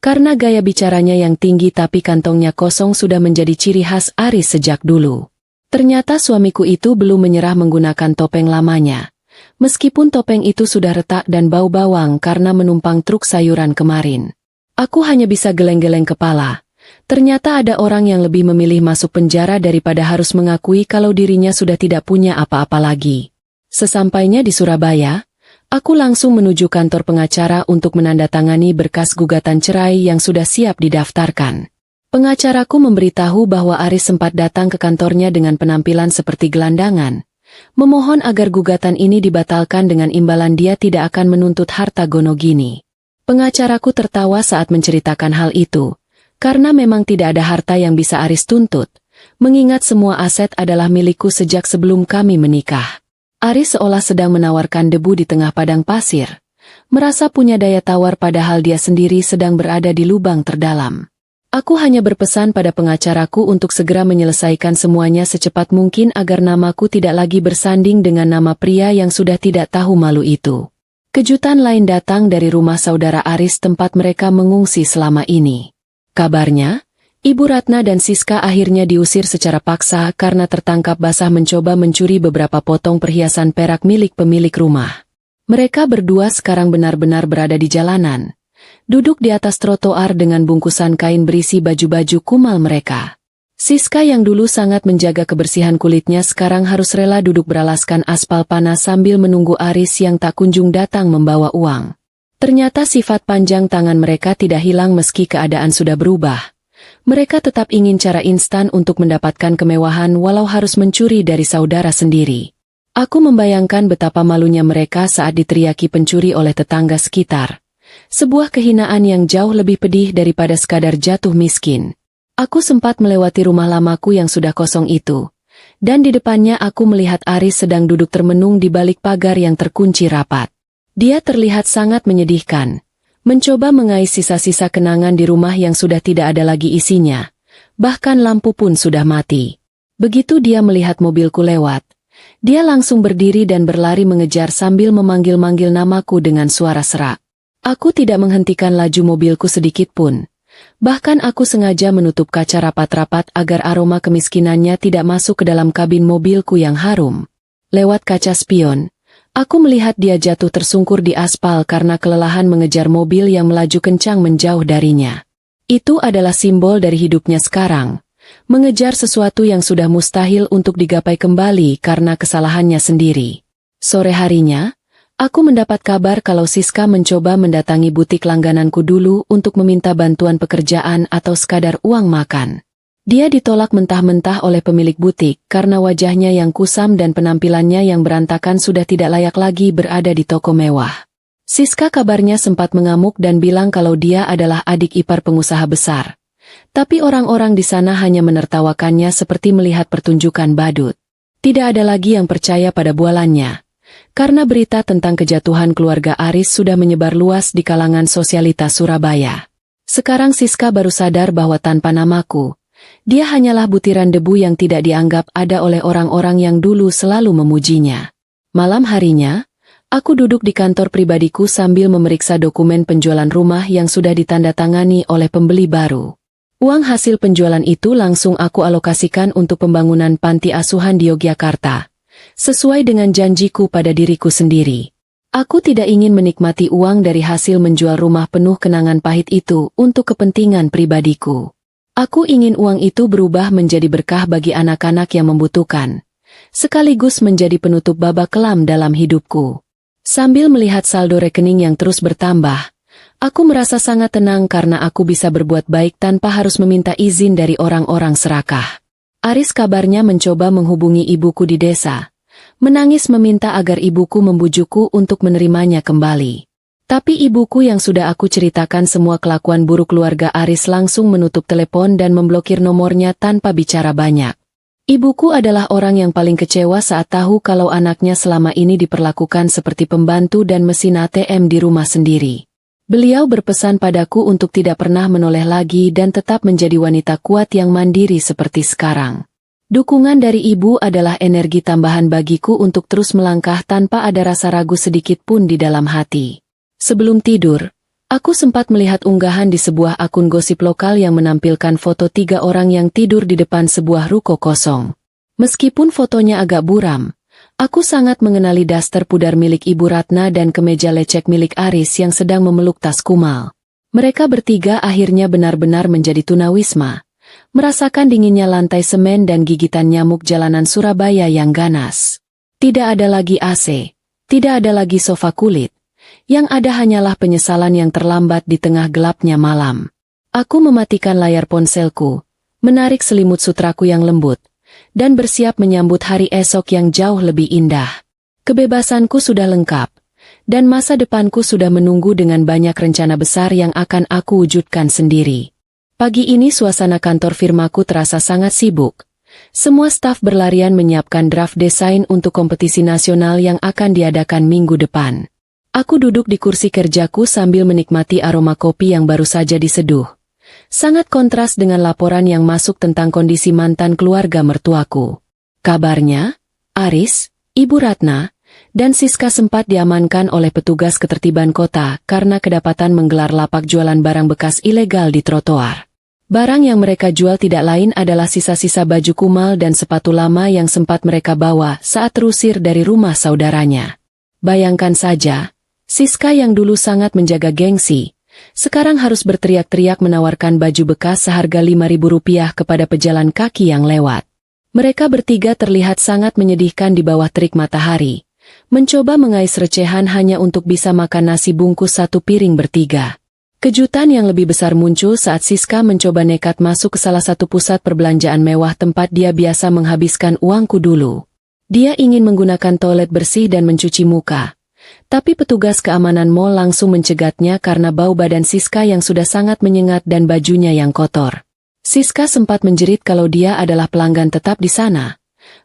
karena gaya bicaranya yang tinggi tapi kantongnya kosong sudah menjadi ciri khas Aris sejak dulu. Ternyata suamiku itu belum menyerah menggunakan topeng lamanya, meskipun topeng itu sudah retak dan bau bawang karena menumpang truk sayuran kemarin. Aku hanya bisa geleng-geleng kepala. Ternyata ada orang yang lebih memilih masuk penjara daripada harus mengakui kalau dirinya sudah tidak punya apa-apa lagi. Sesampainya di Surabaya, aku langsung menuju kantor pengacara untuk menandatangani berkas gugatan cerai yang sudah siap didaftarkan. Pengacaraku memberitahu bahwa Aris sempat datang ke kantornya dengan penampilan seperti gelandangan, memohon agar gugatan ini dibatalkan dengan imbalan dia tidak akan menuntut harta gonogini. Pengacaraku tertawa saat menceritakan hal itu, karena memang tidak ada harta yang bisa Aris tuntut, mengingat semua aset adalah milikku sejak sebelum kami menikah. Aris seolah sedang menawarkan debu di tengah padang pasir, merasa punya daya tawar padahal dia sendiri sedang berada di lubang terdalam. Aku hanya berpesan pada pengacaraku untuk segera menyelesaikan semuanya secepat mungkin agar namaku tidak lagi bersanding dengan nama pria yang sudah tidak tahu malu itu. Kejutan lain datang dari rumah saudara Aris tempat mereka mengungsi selama ini. Kabarnya, Ibu Ratna dan Siska akhirnya diusir secara paksa karena tertangkap basah mencoba mencuri beberapa potong perhiasan perak milik pemilik rumah. Mereka berdua sekarang benar-benar berada di jalanan, duduk di atas trotoar dengan bungkusan kain berisi baju-baju kumal mereka. Siska yang dulu sangat menjaga kebersihan kulitnya sekarang harus rela duduk beralaskan aspal panas sambil menunggu Aris yang tak kunjung datang membawa uang. Ternyata sifat panjang tangan mereka tidak hilang meski keadaan sudah berubah. Mereka tetap ingin cara instan untuk mendapatkan kemewahan walau harus mencuri dari saudara sendiri. Aku membayangkan betapa malunya mereka saat diteriaki pencuri oleh tetangga sekitar. Sebuah kehinaan yang jauh lebih pedih daripada sekadar jatuh miskin. Aku sempat melewati rumah lamaku yang sudah kosong itu. Dan di depannya aku melihat Aris sedang duduk termenung di balik pagar yang terkunci rapat. Dia terlihat sangat menyedihkan. Mencoba mengais sisa-sisa kenangan di rumah yang sudah tidak ada lagi isinya. Bahkan lampu pun sudah mati. Begitu dia melihat mobilku lewat, dia langsung berdiri dan berlari mengejar sambil memanggil-manggil namaku dengan suara serak. Aku tidak menghentikan laju mobilku sedikit pun. Bahkan aku sengaja menutup kaca rapat-rapat agar aroma kemiskinannya tidak masuk ke dalam kabin mobilku yang harum. Lewat kaca spion, aku melihat dia jatuh tersungkur di aspal karena kelelahan mengejar mobil yang melaju kencang menjauh darinya. Itu adalah simbol dari hidupnya sekarang, mengejar sesuatu yang sudah mustahil untuk digapai kembali karena kesalahannya sendiri. Sore harinya, aku mendapat kabar kalau Siska mencoba mendatangi butik langgananku dulu untuk meminta bantuan pekerjaan atau sekadar uang makan. Dia ditolak mentah-mentah oleh pemilik butik karena wajahnya yang kusam dan penampilannya yang berantakan sudah tidak layak lagi berada di toko mewah. Siska kabarnya sempat mengamuk dan bilang kalau dia adalah adik ipar pengusaha besar. Tapi orang-orang di sana hanya menertawakannya seperti melihat pertunjukan badut. Tidak ada lagi yang percaya pada bualannya. Karena berita tentang kejatuhan keluarga Aris sudah menyebar luas di kalangan sosialitas Surabaya. Sekarang Siska baru sadar bahwa tanpa namaku, dia hanyalah butiran debu yang tidak dianggap ada oleh orang-orang yang dulu selalu memujinya. Malam harinya, aku duduk di kantor pribadiku sambil memeriksa dokumen penjualan rumah yang sudah ditandatangani oleh pembeli baru. Uang hasil penjualan itu langsung aku alokasikan untuk pembangunan panti asuhan di Yogyakarta, sesuai dengan janjiku pada diriku sendiri. Aku tidak ingin menikmati uang dari hasil menjual rumah penuh kenangan pahit itu untuk kepentingan pribadiku. Aku ingin uang itu berubah menjadi berkah bagi anak-anak yang membutuhkan, sekaligus menjadi penutup babak kelam dalam hidupku. Sambil melihat saldo rekening yang terus bertambah, aku merasa sangat tenang karena aku bisa berbuat baik tanpa harus meminta izin dari orang-orang serakah. Aris kabarnya mencoba menghubungi ibuku di desa, menangis meminta agar ibuku membujukku untuk menerimanya kembali. Tapi ibuku yang sudah aku ceritakan semua kelakuan buruk keluarga Aris langsung menutup telepon dan memblokir nomornya tanpa bicara banyak. Ibuku adalah orang yang paling kecewa saat tahu kalau anaknya selama ini diperlakukan seperti pembantu dan mesin ATM di rumah sendiri. Beliau berpesan padaku untuk tidak pernah menoleh lagi dan tetap menjadi wanita kuat yang mandiri seperti sekarang. Dukungan dari ibu adalah energi tambahan bagiku untuk terus melangkah tanpa ada rasa ragu sedikit pun di dalam hati. Sebelum tidur, aku sempat melihat unggahan di sebuah akun gosip lokal yang menampilkan foto 3 orang yang tidur di depan sebuah ruko kosong. Meskipun fotonya agak buram, aku sangat mengenali daster pudar milik Ibu Ratna dan kemeja lecek milik Aris yang sedang memeluk tas kumal. Mereka bertiga akhirnya benar-benar menjadi tunawisma, merasakan dinginnya lantai semen dan gigitan nyamuk jalanan Surabaya yang ganas. Tidak ada lagi AC, tidak ada lagi sofa kulit. Yang ada hanyalah penyesalan yang terlambat di tengah gelapnya malam. Aku mematikan layar ponselku, menarik selimut sutraku yang lembut, dan bersiap menyambut hari esok yang jauh lebih indah. Kebebasanku sudah lengkap, dan masa depanku sudah menunggu dengan banyak rencana besar yang akan aku wujudkan sendiri. Pagi ini suasana kantor firmaku terasa sangat sibuk. Semua staf berlarian menyiapkan draft desain untuk kompetisi nasional yang akan diadakan minggu depan. Aku duduk di kursi kerjaku sambil menikmati aroma kopi yang baru saja diseduh. Sangat kontras dengan laporan yang masuk tentang kondisi mantan keluarga mertuaku. Kabarnya, Aris, Ibu Ratna, dan Siska sempat diamankan oleh petugas ketertiban kota karena kedapatan menggelar lapak jualan barang bekas ilegal di trotoar. Barang yang mereka jual tidak lain adalah sisa-sisa baju kumal dan sepatu lama yang sempat mereka bawa saat terusir dari rumah saudaranya. Bayangkan saja, Siska yang dulu sangat menjaga gengsi, sekarang harus berteriak-teriak menawarkan baju bekas seharga Rp5.000 kepada pejalan kaki yang lewat. Mereka bertiga terlihat sangat menyedihkan di bawah terik matahari, mencoba mengais recehan hanya untuk bisa makan nasi bungkus satu piring bertiga. Kejutan yang lebih besar muncul saat Siska mencoba nekat masuk ke salah satu pusat perbelanjaan mewah tempat dia biasa menghabiskan uangku dulu. Dia ingin menggunakan toilet bersih dan mencuci muka. Tapi petugas keamanan mall langsung mencegatnya karena bau badan Siska yang sudah sangat menyengat dan bajunya yang kotor. Siska sempat menjerit kalau dia adalah pelanggan tetap di sana.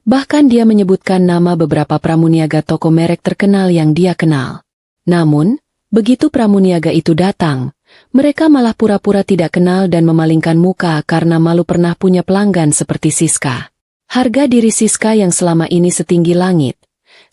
Bahkan dia menyebutkan nama beberapa pramuniaga toko merek terkenal yang dia kenal. Namun, begitu pramuniaga itu datang, mereka malah pura-pura tidak kenal dan memalingkan muka karena malu pernah punya pelanggan seperti Siska. Harga diri Siska yang selama ini setinggi langit,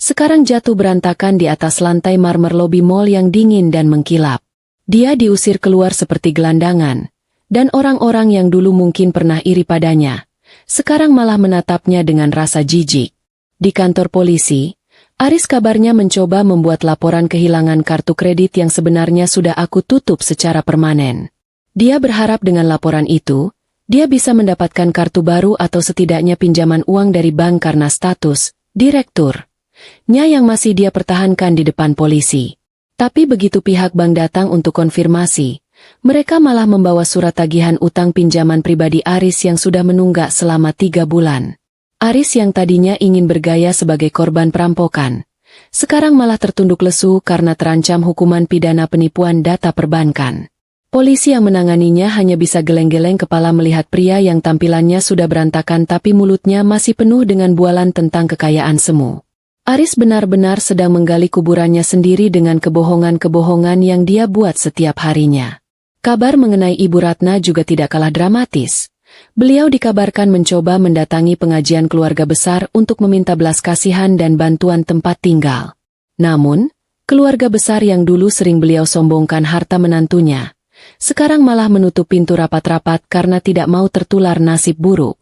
sekarang jatuh berantakan di atas lantai marmer lobi mall yang dingin dan mengkilap. Dia diusir keluar seperti gelandangan, dan orang-orang yang dulu mungkin pernah iri padanya, sekarang malah menatapnya dengan rasa jijik. Di kantor polisi, Aris kabarnya mencoba membuat laporan kehilangan kartu kredit yang sebenarnya sudah aku tutup secara permanen. Dia berharap dengan laporan itu, dia bisa mendapatkan kartu baru atau setidaknya pinjaman uang dari bank karena status direkturnya yang masih dia pertahankan di depan polisi. Tapi begitu pihak bank datang untuk konfirmasi, mereka malah membawa surat tagihan utang pinjaman pribadi Aris yang sudah menunggak selama 3 bulan. Aris yang tadinya ingin bergaya sebagai korban perampokan, sekarang malah tertunduk lesu karena terancam hukuman pidana penipuan data perbankan. Polisi yang menanganinya hanya bisa geleng-geleng kepala melihat pria yang tampilannya sudah berantakan tapi mulutnya masih penuh dengan bualan tentang kekayaan semu. Aris benar-benar sedang menggali kuburannya sendiri dengan kebohongan-kebohongan yang dia buat setiap harinya. Kabar mengenai Ibu Ratna juga tidak kalah dramatis. Beliau dikabarkan mencoba mendatangi pengajian keluarga besar untuk meminta belas kasihan dan bantuan tempat tinggal. Namun, keluarga besar yang dulu sering beliau sombongkan harta menantunya, sekarang malah menutup pintu rapat-rapat karena tidak mau tertular nasib buruk.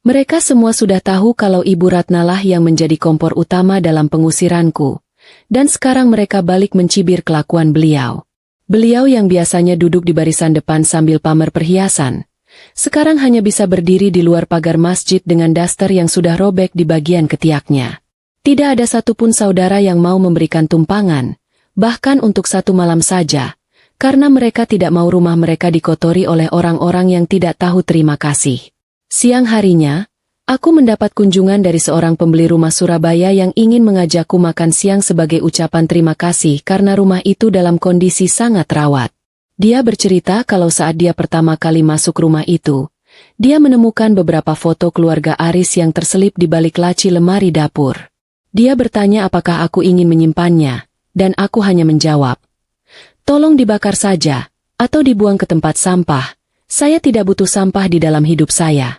Mereka semua sudah tahu kalau Ibu Ratna lah yang menjadi kompor utama dalam pengusiranku, dan sekarang mereka balik mencibir kelakuan beliau. Beliau yang biasanya duduk di barisan depan sambil pamer perhiasan, sekarang hanya bisa berdiri di luar pagar masjid dengan daster yang sudah robek di bagian ketiaknya. Tidak ada satupun saudara yang mau memberikan tumpangan, bahkan untuk satu malam saja, karena mereka tidak mau rumah mereka dikotori oleh orang-orang yang tidak tahu terima kasih. Siang harinya, aku mendapat kunjungan dari seorang pembeli rumah Surabaya yang ingin mengajakku makan siang sebagai ucapan terima kasih karena rumah itu dalam kondisi sangat rawat. Dia bercerita kalau saat dia pertama kali masuk rumah itu, dia menemukan beberapa foto keluarga Aris yang terselip di balik laci lemari dapur. Dia bertanya apakah aku ingin menyimpannya, dan aku hanya menjawab, "Tolong dibakar saja, atau dibuang ke tempat sampah, saya tidak butuh sampah di dalam hidup saya."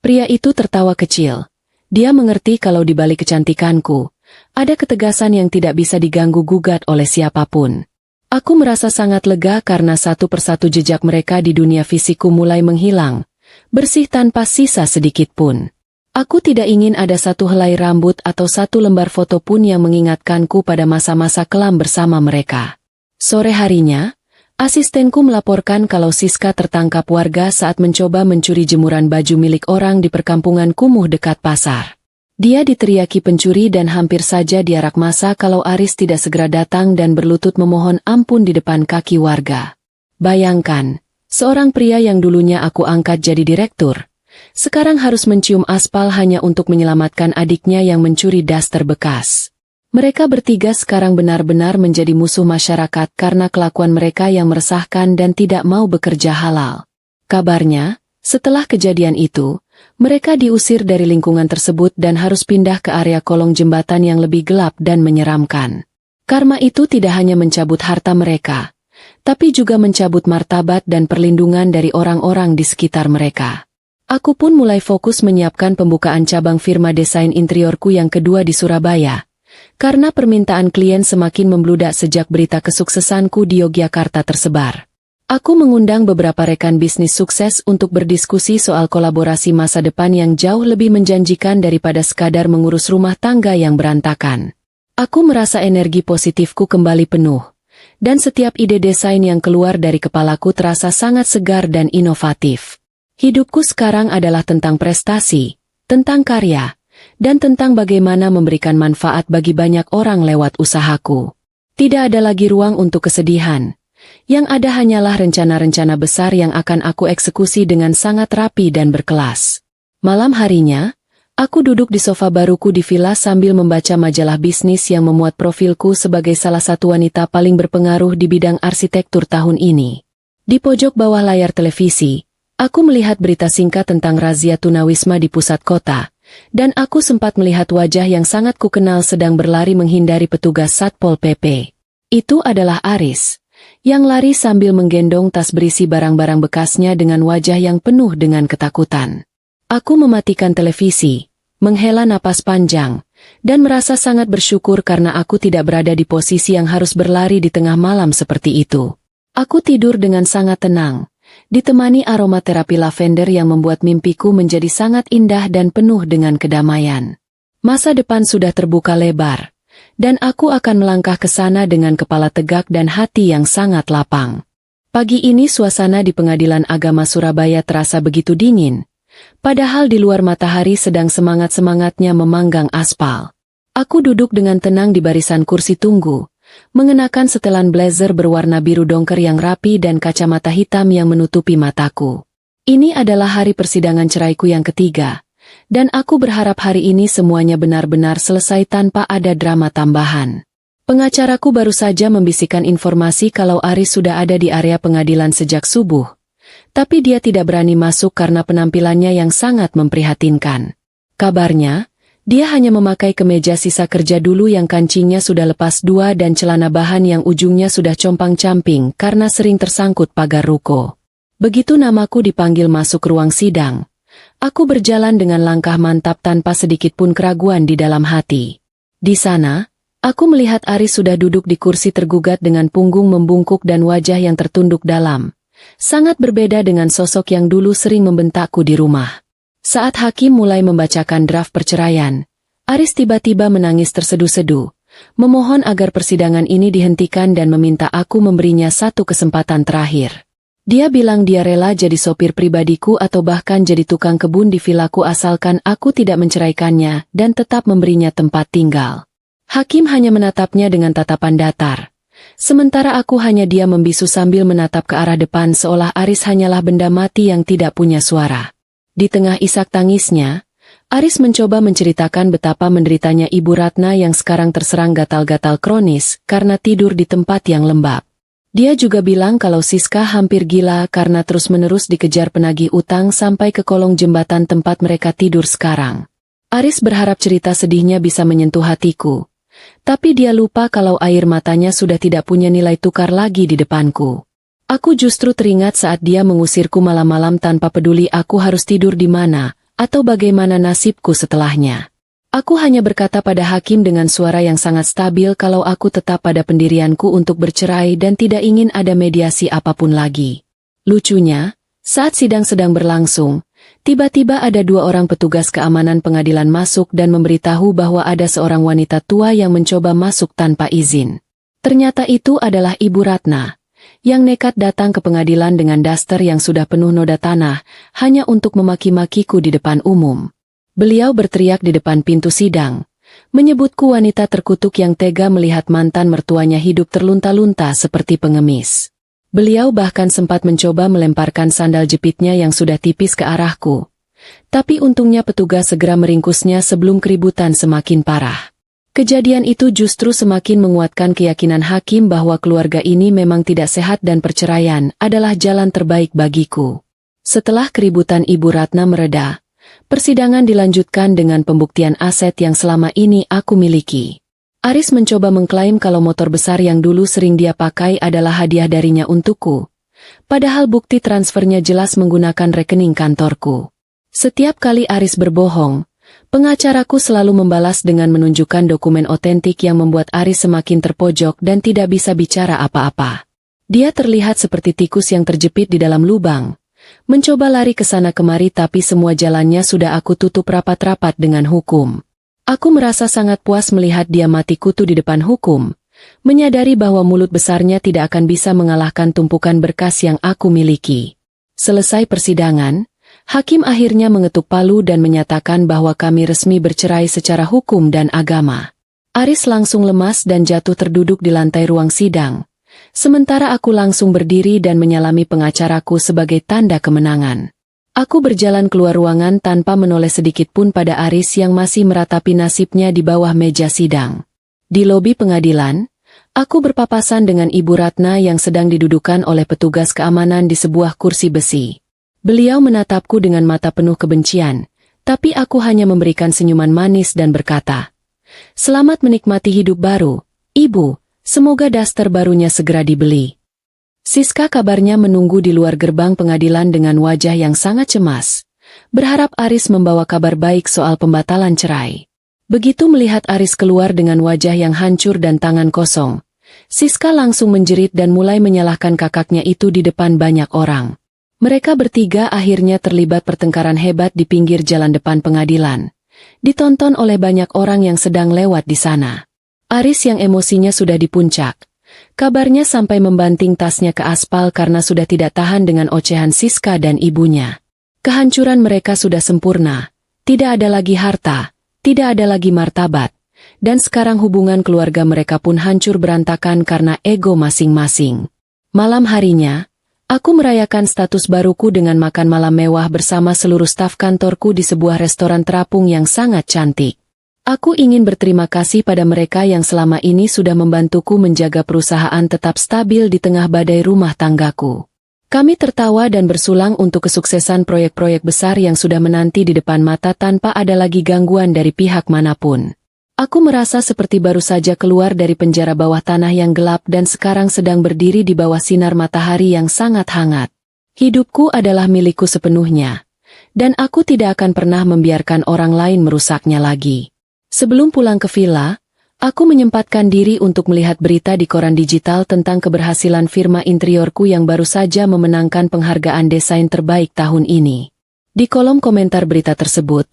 Pria itu tertawa kecil. Dia mengerti kalau di balik kecantikanku, ada ketegasan yang tidak bisa diganggu-gugat oleh siapapun. Aku merasa sangat lega karena satu persatu jejak mereka di dunia fisikku mulai menghilang, bersih tanpa sisa sedikit pun. Aku tidak ingin ada satu helai rambut atau satu lembar foto pun yang mengingatkanku pada masa-masa kelam bersama mereka. Sore harinya, asistenku melaporkan kalau Siska tertangkap warga saat mencoba mencuri jemuran baju milik orang di perkampungan kumuh dekat pasar. Dia diteriaki pencuri dan hampir saja diarak massa kalau Aris tidak segera datang dan berlutut memohon ampun di depan kaki warga. Bayangkan, seorang pria yang dulunya aku angkat jadi direktur, sekarang harus mencium aspal hanya untuk menyelamatkan adiknya yang mencuri daster bekas. Mereka bertiga sekarang benar-benar menjadi musuh masyarakat karena kelakuan mereka yang meresahkan dan tidak mau bekerja halal. Kabarnya, setelah kejadian itu, mereka diusir dari lingkungan tersebut dan harus pindah ke area kolong jembatan yang lebih gelap dan menyeramkan. Karma itu tidak hanya mencabut harta mereka, tapi juga mencabut martabat dan perlindungan dari orang-orang di sekitar mereka. Aku pun mulai fokus menyiapkan pembukaan cabang firma desain interiorku yang kedua di Surabaya, karena permintaan klien semakin membludak sejak berita kesuksesanku di Yogyakarta tersebar. Aku mengundang beberapa rekan bisnis sukses untuk berdiskusi soal kolaborasi masa depan yang jauh lebih menjanjikan daripada sekadar mengurus rumah tangga yang berantakan. Aku merasa energi positifku kembali penuh, dan setiap ide desain yang keluar dari kepalaku terasa sangat segar dan inovatif. Hidupku sekarang adalah tentang prestasi, tentang karya, dan tentang bagaimana memberikan manfaat bagi banyak orang lewat usahaku. Tidak ada lagi ruang untuk kesedihan. Yang ada hanyalah rencana-rencana besar yang akan aku eksekusi dengan sangat rapi dan berkelas. Malam harinya, aku duduk di sofa baruku di villa sambil membaca majalah bisnis yang memuat profilku sebagai salah satu wanita paling berpengaruh di bidang arsitektur tahun ini. Di pojok bawah layar televisi, aku melihat berita singkat tentang razia tunawisma di pusat kota, dan aku sempat melihat wajah yang sangat kukenal sedang berlari menghindari petugas Satpol PP. Itu adalah Aris, yang lari sambil menggendong tas berisi barang-barang bekasnya dengan wajah yang penuh dengan ketakutan. Aku mematikan televisi, menghela napas panjang, dan merasa sangat bersyukur karena aku tidak berada di posisi yang harus berlari di tengah malam seperti itu. Aku tidur dengan sangat tenang, ditemani aromaterapi lavender yang membuat mimpiku menjadi sangat indah dan penuh dengan kedamaian. Masa depan sudah terbuka lebar, dan aku akan melangkah ke sana dengan kepala tegak dan hati yang sangat lapang. Pagi ini suasana di Pengadilan Agama Surabaya terasa begitu dingin, padahal di luar matahari sedang semangat-semangatnya memanggang aspal. Aku duduk dengan tenang di barisan kursi tunggu, mengenakan setelan blazer berwarna biru dongker yang rapi dan kacamata hitam yang menutupi mataku. Ini adalah hari persidangan ceraiku yang ketiga, dan aku berharap hari ini semuanya benar-benar selesai tanpa ada drama tambahan. Pengacaraku baru saja membisikkan informasi kalau Aris sudah ada di area pengadilan sejak subuh, tapi dia tidak berani masuk karena penampilannya yang sangat memprihatinkan. Kabarnya, dia hanya memakai kemeja sisa kerja dulu yang kancingnya sudah lepas dua dan celana bahan yang ujungnya sudah compang-camping karena sering tersangkut pagar ruko. Begitu namaku dipanggil masuk ruang sidang, aku berjalan dengan langkah mantap tanpa sedikit pun keraguan di dalam hati. Di sana, aku melihat Aris sudah duduk di kursi tergugat dengan punggung membungkuk dan wajah yang tertunduk dalam. Sangat berbeda dengan sosok yang dulu sering membentakku di rumah. Saat hakim mulai membacakan draft perceraian, Aris tiba-tiba menangis terseduh-seduh, memohon agar persidangan ini dihentikan dan meminta aku memberinya satu kesempatan terakhir. Dia bilang dia rela jadi sopir pribadiku atau bahkan jadi tukang kebun di vilaku asalkan aku tidak menceraikannya dan tetap memberinya tempat tinggal. Hakim hanya menatapnya dengan tatapan datar. Sementara aku hanya diam membisu sambil menatap ke arah depan seolah Aris hanyalah benda mati yang tidak punya suara. Di tengah isak tangisnya, Aris mencoba menceritakan betapa menderitanya Ibu Ratna yang sekarang terserang gatal-gatal kronis karena tidur di tempat yang lembab. Dia juga bilang kalau Siska hampir gila karena terus-menerus dikejar penagih utang sampai ke kolong jembatan tempat mereka tidur sekarang. Aris berharap cerita sedihnya bisa menyentuh hatiku, tapi dia lupa kalau air matanya sudah tidak punya nilai tukar lagi di depanku. Aku justru teringat saat dia mengusirku malam-malam tanpa peduli aku harus tidur di mana, atau bagaimana nasibku setelahnya. Aku hanya berkata pada hakim dengan suara yang sangat stabil kalau aku tetap pada pendirianku untuk bercerai dan tidak ingin ada mediasi apapun lagi. Lucunya, saat sidang sedang berlangsung, tiba-tiba ada dua orang petugas keamanan pengadilan masuk dan memberitahu bahwa ada seorang wanita tua yang mencoba masuk tanpa izin. Ternyata itu adalah Ibu Ratna, yang nekat datang ke pengadilan dengan daster yang sudah penuh noda tanah, hanya untuk memaki-makiku di depan umum. Beliau berteriak di depan pintu sidang, menyebutku wanita terkutuk yang tega melihat mantan mertuanya hidup terlunta-lunta seperti pengemis. Beliau bahkan sempat mencoba melemparkan sandal jepitnya yang sudah tipis ke arahku. Tapi untungnya petugas segera meringkusnya sebelum keributan semakin parah. Kejadian itu justru semakin menguatkan keyakinan hakim bahwa keluarga ini memang tidak sehat dan perceraian adalah jalan terbaik bagiku. Setelah keributan Ibu Ratna mereda, persidangan dilanjutkan dengan pembuktian aset yang selama ini aku miliki. Aris mencoba mengklaim kalau motor besar yang dulu sering dia pakai adalah hadiah darinya untukku. Padahal bukti transfernya jelas menggunakan rekening kantorku. Setiap kali Aris berbohong, pengacaraku selalu membalas dengan menunjukkan dokumen otentik yang membuat Aris semakin terpojok dan tidak bisa bicara apa-apa. Dia terlihat seperti tikus yang terjepit di dalam lubang. Mencoba lari ke sana kemari tapi semua jalannya sudah aku tutup rapat-rapat dengan hukum. Aku merasa sangat puas melihat dia mati kutu di depan hukum. Menyadari bahwa mulut besarnya tidak akan bisa mengalahkan tumpukan berkas yang aku miliki. Selesai persidangan, hakim akhirnya mengetuk palu dan menyatakan bahwa kami resmi bercerai secara hukum dan agama. Aris langsung lemas dan jatuh terduduk di lantai ruang sidang. Sementara aku langsung berdiri dan menyalami pengacaraku sebagai tanda kemenangan. Aku berjalan keluar ruangan tanpa menoleh sedikit pun pada Aris yang masih meratapi nasibnya di bawah meja sidang. Di lobi pengadilan, aku berpapasan dengan Ibu Ratna yang sedang didudukan oleh petugas keamanan di sebuah kursi besi. Beliau menatapku dengan mata penuh kebencian, tapi aku hanya memberikan senyuman manis dan berkata, "Selamat menikmati hidup baru, Ibu. Semoga daster barunya segera dibeli." Siska kabarnya menunggu di luar gerbang pengadilan dengan wajah yang sangat cemas, berharap Aris membawa kabar baik soal pembatalan cerai. Begitu melihat Aris keluar dengan wajah yang hancur dan tangan kosong, Siska langsung menjerit dan mulai menyalahkan kakaknya itu di depan banyak orang. Mereka bertiga akhirnya terlibat pertengkaran hebat di pinggir jalan depan pengadilan, ditonton oleh banyak orang yang sedang lewat di sana. Aris yang emosinya sudah di puncak, kabarnya sampai membanting tasnya ke aspal karena sudah tidak tahan dengan ocehan Siska dan ibunya. Kehancuran mereka sudah sempurna, tidak ada lagi harta, tidak ada lagi martabat, dan sekarang hubungan keluarga mereka pun hancur berantakan karena ego masing-masing. Malam harinya, aku merayakan status baruku dengan makan malam mewah bersama seluruh staf kantorku di sebuah restoran terapung yang sangat cantik. Aku ingin berterima kasih pada mereka yang selama ini sudah membantuku menjaga perusahaan tetap stabil di tengah badai rumah tanggaku. Kami tertawa dan bersulang untuk kesuksesan proyek-proyek besar yang sudah menanti di depan mata tanpa ada lagi gangguan dari pihak manapun. Aku merasa seperti baru saja keluar dari penjara bawah tanah yang gelap dan sekarang sedang berdiri di bawah sinar matahari yang sangat hangat. Hidupku adalah milikku sepenuhnya, dan aku tidak akan pernah membiarkan orang lain merusaknya lagi. Sebelum pulang ke villa, aku menyempatkan diri untuk melihat berita di koran digital tentang keberhasilan firma interiorku yang baru saja memenangkan penghargaan desain terbaik tahun ini. Di kolom komentar berita tersebut,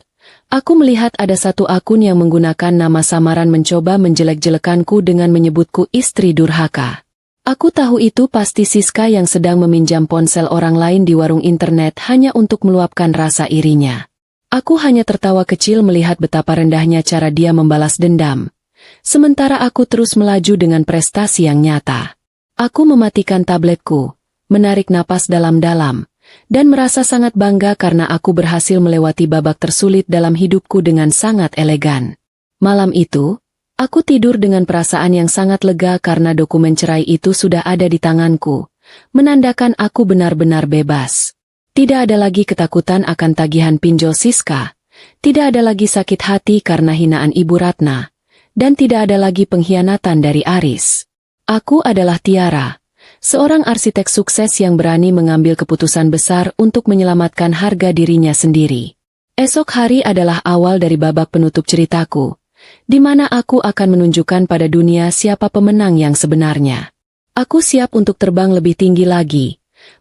aku melihat ada satu akun yang menggunakan nama samaran mencoba menjelek-jelekanku dengan menyebutku istri durhaka. Aku tahu itu pasti Siska yang sedang meminjam ponsel orang lain di warung internet hanya untuk meluapkan rasa irinya. Aku hanya tertawa kecil melihat betapa rendahnya cara dia membalas dendam. Sementara aku terus melaju dengan prestasi yang nyata. Aku mematikan tabletku, menarik napas dalam-dalam, dan merasa sangat bangga karena aku berhasil melewati babak tersulit dalam hidupku dengan sangat elegan. Malam itu, aku tidur dengan perasaan yang sangat lega karena dokumen cerai itu sudah ada di tanganku, menandakan aku benar-benar bebas. Tidak ada lagi ketakutan akan tagihan pinjol Siska, tidak ada lagi sakit hati karena hinaan Ibu Ratna, dan tidak ada lagi pengkhianatan dari Aris. Aku adalah Tiara, seorang arsitek sukses yang berani mengambil keputusan besar untuk menyelamatkan harga dirinya sendiri. Esok hari adalah awal dari babak penutup ceritaku, di mana aku akan menunjukkan pada dunia siapa pemenang yang sebenarnya. Aku siap untuk terbang lebih tinggi lagi,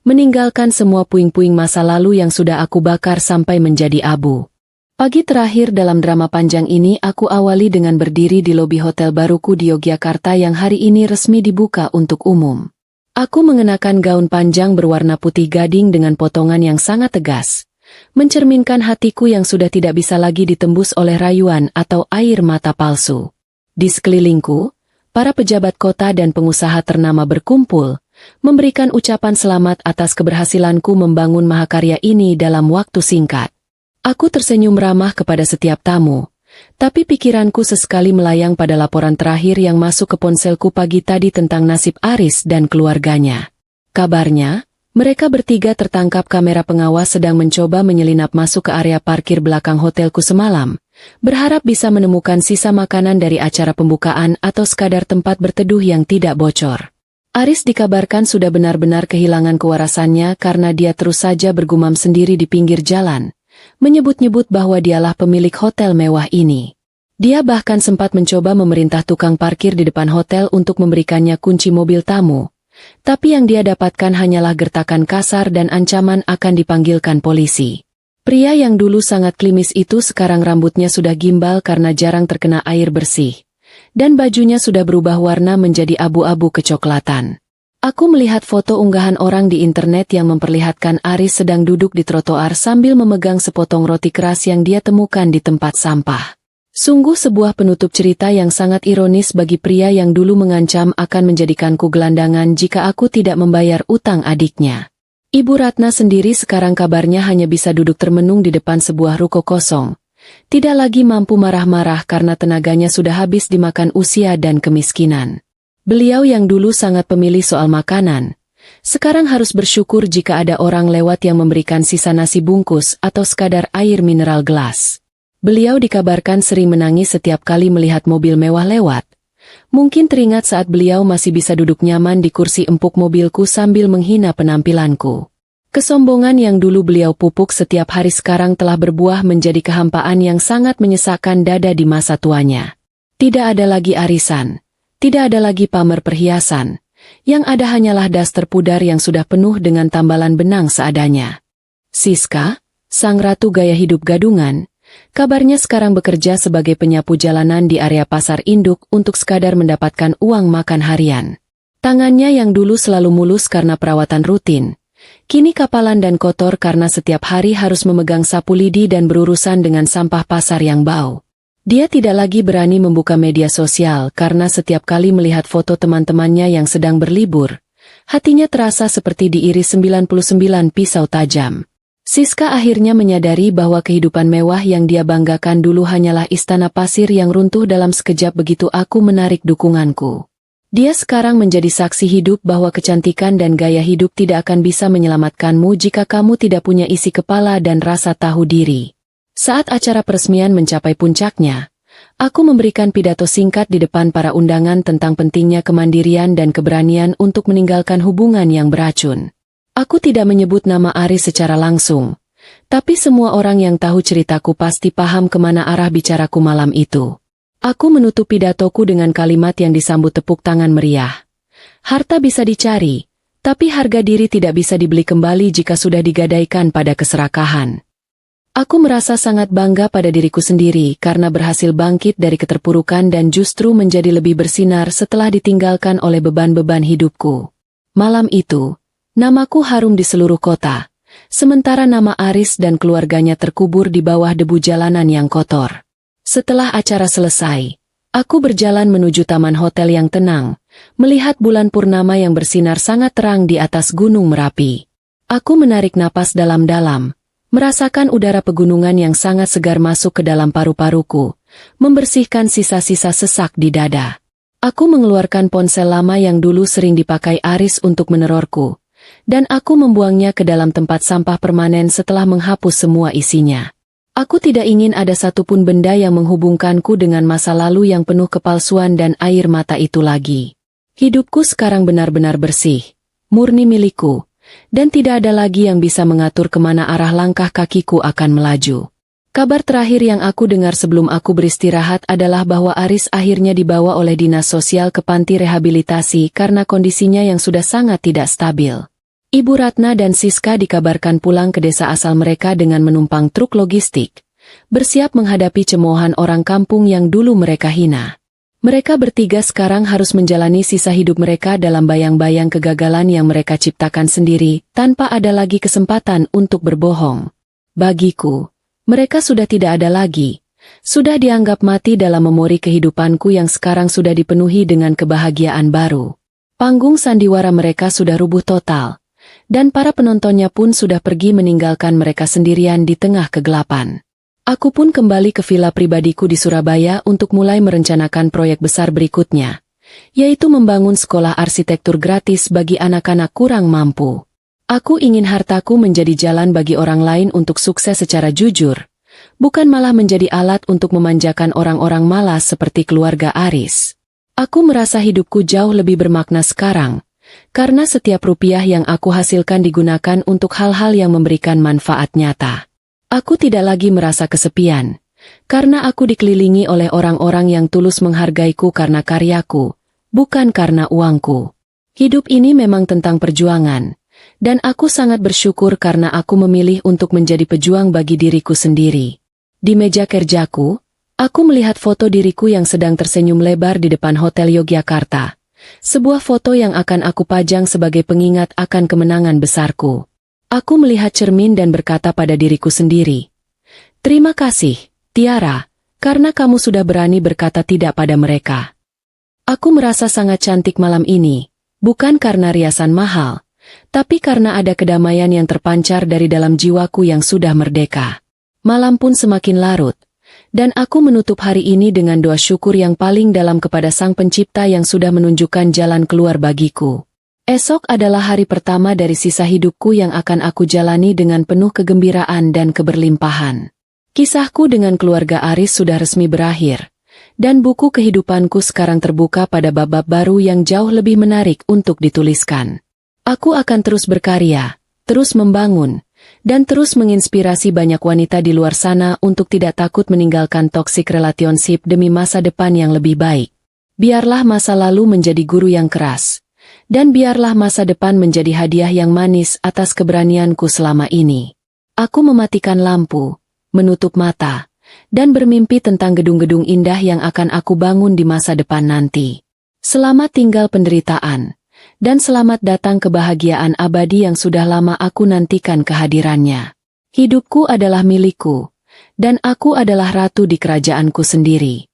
meninggalkan semua puing-puing masa lalu yang sudah aku bakar sampai menjadi abu. Pagi terakhir dalam drama panjang ini aku awali dengan berdiri di lobi hotel baruku di Yogyakarta yang hari ini resmi dibuka untuk umum. Aku mengenakan gaun panjang berwarna putih gading dengan potongan yang sangat tegas, mencerminkan hatiku yang sudah tidak bisa lagi ditembus oleh rayuan atau air mata palsu. Di sekelilingku, para pejabat kota dan pengusaha ternama berkumpul, memberikan ucapan selamat atas keberhasilanku membangun mahakarya ini dalam waktu singkat. Aku tersenyum ramah kepada setiap tamu, tapi pikiranku sesekali melayang pada laporan terakhir yang masuk ke ponselku pagi tadi tentang nasib Aris dan keluarganya. Kabarnya, mereka bertiga tertangkap kamera pengawas sedang mencoba menyelinap masuk ke area parkir belakang hotelku semalam, berharap bisa menemukan sisa makanan dari acara pembukaan atau sekadar tempat berteduh yang tidak bocor. Aris dikabarkan sudah benar-benar kehilangan kewarasannya karena dia terus saja bergumam sendiri di pinggir jalan, menyebut-nyebut bahwa dialah pemilik hotel mewah ini. Dia bahkan sempat mencoba memerintah tukang parkir di depan hotel untuk memberikannya kunci mobil tamu, tapi yang dia dapatkan hanyalah gertakan kasar dan ancaman akan dipanggilkan polisi. Pria yang dulu sangat klimis itu sekarang rambutnya sudah gimbal karena jarang terkena air bersih, dan bajunya sudah berubah warna menjadi abu-abu kecoklatan. Aku melihat foto unggahan orang di internet yang memperlihatkan Aris sedang duduk di trotoar sambil memegang sepotong roti keras yang dia temukan di tempat sampah. Sungguh sebuah penutup cerita yang sangat ironis bagi pria yang dulu mengancam akan menjadikanku gelandangan jika aku tidak membayar utang adiknya. Ibu Ratna sendiri sekarang kabarnya hanya bisa duduk termenung di depan sebuah ruko kosong. Tidak lagi mampu marah-marah karena tenaganya sudah habis dimakan usia dan kemiskinan. Beliau yang dulu sangat pemilih soal makanan, sekarang harus bersyukur jika ada orang lewat yang memberikan sisa nasi bungkus atau sekadar air mineral gelas. Beliau dikabarkan sering menangis setiap kali melihat mobil mewah lewat. Mungkin teringat saat beliau masih bisa duduk nyaman di kursi empuk mobilku sambil menghina penampilanku. Kesombongan yang dulu beliau pupuk setiap hari sekarang telah berbuah menjadi kehampaan yang sangat menyesakkan dada di masa tuanya. Tidak ada lagi arisan, tidak ada lagi pamer perhiasan, yang ada hanyalah daster pudar yang sudah penuh dengan tambalan benang seadanya. Siska, sang ratu gaya hidup gadungan, kabarnya sekarang bekerja sebagai penyapu jalanan di area pasar induk untuk sekadar mendapatkan uang makan harian. Tangannya yang dulu selalu mulus karena perawatan rutin, kini kapalan dan kotor karena setiap hari harus memegang sapu lidi dan berurusan dengan sampah pasar yang bau. Dia tidak lagi berani membuka media sosial karena setiap kali melihat foto teman-temannya yang sedang berlibur, hatinya terasa seperti diiris 99 pisau tajam. Siska akhirnya menyadari bahwa kehidupan mewah yang dia banggakan dulu hanyalah istana pasir yang runtuh dalam sekejap begitu aku menarik dukunganku. Dia sekarang menjadi saksi hidup bahwa kecantikan dan gaya hidup tidak akan bisa menyelamatkanmu jika kamu tidak punya isi kepala dan rasa tahu diri. Saat acara peresmian mencapai puncaknya, aku memberikan pidato singkat di depan para undangan tentang pentingnya kemandirian dan keberanian untuk meninggalkan hubungan yang beracun. Aku tidak menyebut nama Aris secara langsung, tapi semua orang yang tahu ceritaku pasti paham kemana arah bicaraku malam itu. Aku menutup pidatoku dengan kalimat yang disambut tepuk tangan meriah. Harta bisa dicari, tapi harga diri tidak bisa dibeli kembali jika sudah digadaikan pada keserakahan. Aku merasa sangat bangga pada diriku sendiri karena berhasil bangkit dari keterpurukan dan justru menjadi lebih bersinar setelah ditinggalkan oleh beban-beban hidupku. Malam itu, namaku harum di seluruh kota, sementara nama Aris dan keluarganya terkubur di bawah debu jalanan yang kotor. Setelah acara selesai, aku berjalan menuju taman hotel yang tenang, melihat bulan purnama yang bersinar sangat terang di atas Gunung Merapi. Aku menarik napas dalam-dalam, merasakan udara pegunungan yang sangat segar masuk ke dalam paru-paruku, membersihkan sisa-sisa sesak di dada. Aku mengeluarkan ponsel lama yang dulu sering dipakai Aris untuk menerorku, dan aku membuangnya ke dalam tempat sampah permanen setelah menghapus semua isinya. Aku tidak ingin ada satupun benda yang menghubungkanku dengan masa lalu yang penuh kepalsuan dan air mata itu lagi. Hidupku sekarang benar-benar bersih, murni milikku, dan tidak ada lagi yang bisa mengatur kemana arah langkah kakiku akan melaju. Kabar terakhir yang aku dengar sebelum aku beristirahat adalah bahwa Aris akhirnya dibawa oleh dinas sosial ke panti rehabilitasi karena kondisinya yang sudah sangat tidak stabil. Ibu Ratna dan Siska dikabarkan pulang ke desa asal mereka dengan menumpang truk logistik, bersiap menghadapi cemoohan orang kampung yang dulu mereka hina. Mereka bertiga sekarang harus menjalani sisa hidup mereka dalam bayang-bayang kegagalan yang mereka ciptakan sendiri, tanpa ada lagi kesempatan untuk berbohong. Bagiku, mereka sudah tidak ada lagi, sudah dianggap mati dalam memori kehidupanku yang sekarang sudah dipenuhi dengan kebahagiaan baru. Panggung sandiwara mereka sudah rubuh total, dan para penontonnya pun sudah pergi meninggalkan mereka sendirian di tengah kegelapan. Aku pun kembali ke villa pribadiku di Surabaya untuk mulai merencanakan proyek besar berikutnya, yaitu membangun sekolah arsitektur gratis bagi anak-anak kurang mampu. Aku ingin hartaku menjadi jalan bagi orang lain untuk sukses secara jujur, bukan malah menjadi alat untuk memanjakan orang-orang malas seperti keluarga Aris. Aku merasa hidupku jauh lebih bermakna sekarang, karena setiap rupiah yang aku hasilkan digunakan untuk hal-hal yang memberikan manfaat nyata. Aku tidak lagi merasa kesepian, karena aku dikelilingi oleh orang-orang yang tulus menghargaiku karena karyaku, bukan karena uangku. Hidup ini memang tentang perjuangan, dan aku sangat bersyukur karena aku memilih untuk menjadi pejuang bagi diriku sendiri. Di meja kerjaku, aku melihat foto diriku yang sedang tersenyum lebar di depan Hotel Yogyakarta. Sebuah foto yang akan aku pajang sebagai pengingat akan kemenangan besarku. Aku melihat cermin dan berkata pada diriku sendiri, "Terima kasih, Tiara, karena kamu sudah berani berkata tidak pada mereka." Aku merasa sangat cantik malam ini, bukan karena riasan mahal, tapi karena ada kedamaian yang terpancar dari dalam jiwaku yang sudah merdeka. Malam pun semakin larut, dan aku menutup hari ini dengan doa syukur yang paling dalam kepada Sang Pencipta yang sudah menunjukkan jalan keluar bagiku. Esok adalah hari pertama dari sisa hidupku yang akan aku jalani dengan penuh kegembiraan dan keberlimpahan. Kisahku dengan keluarga Aris sudah resmi berakhir, dan buku kehidupanku sekarang terbuka pada bab-bab baru yang jauh lebih menarik untuk dituliskan. Aku akan terus berkarya, terus membangun, dan terus menginspirasi banyak wanita di luar sana untuk tidak takut meninggalkan toxic relationship demi masa depan yang lebih baik. Biarlah masa lalu menjadi guru yang keras, dan biarlah masa depan menjadi hadiah yang manis atas keberanianku selama ini. Aku mematikan lampu, menutup mata, dan bermimpi tentang gedung-gedung indah yang akan aku bangun di masa depan nanti. Selamat tinggal penderitaan, dan selamat datang kebahagiaan abadi yang sudah lama aku nantikan kehadirannya. Hidupku adalah milikku, dan aku adalah ratu di kerajaanku sendiri.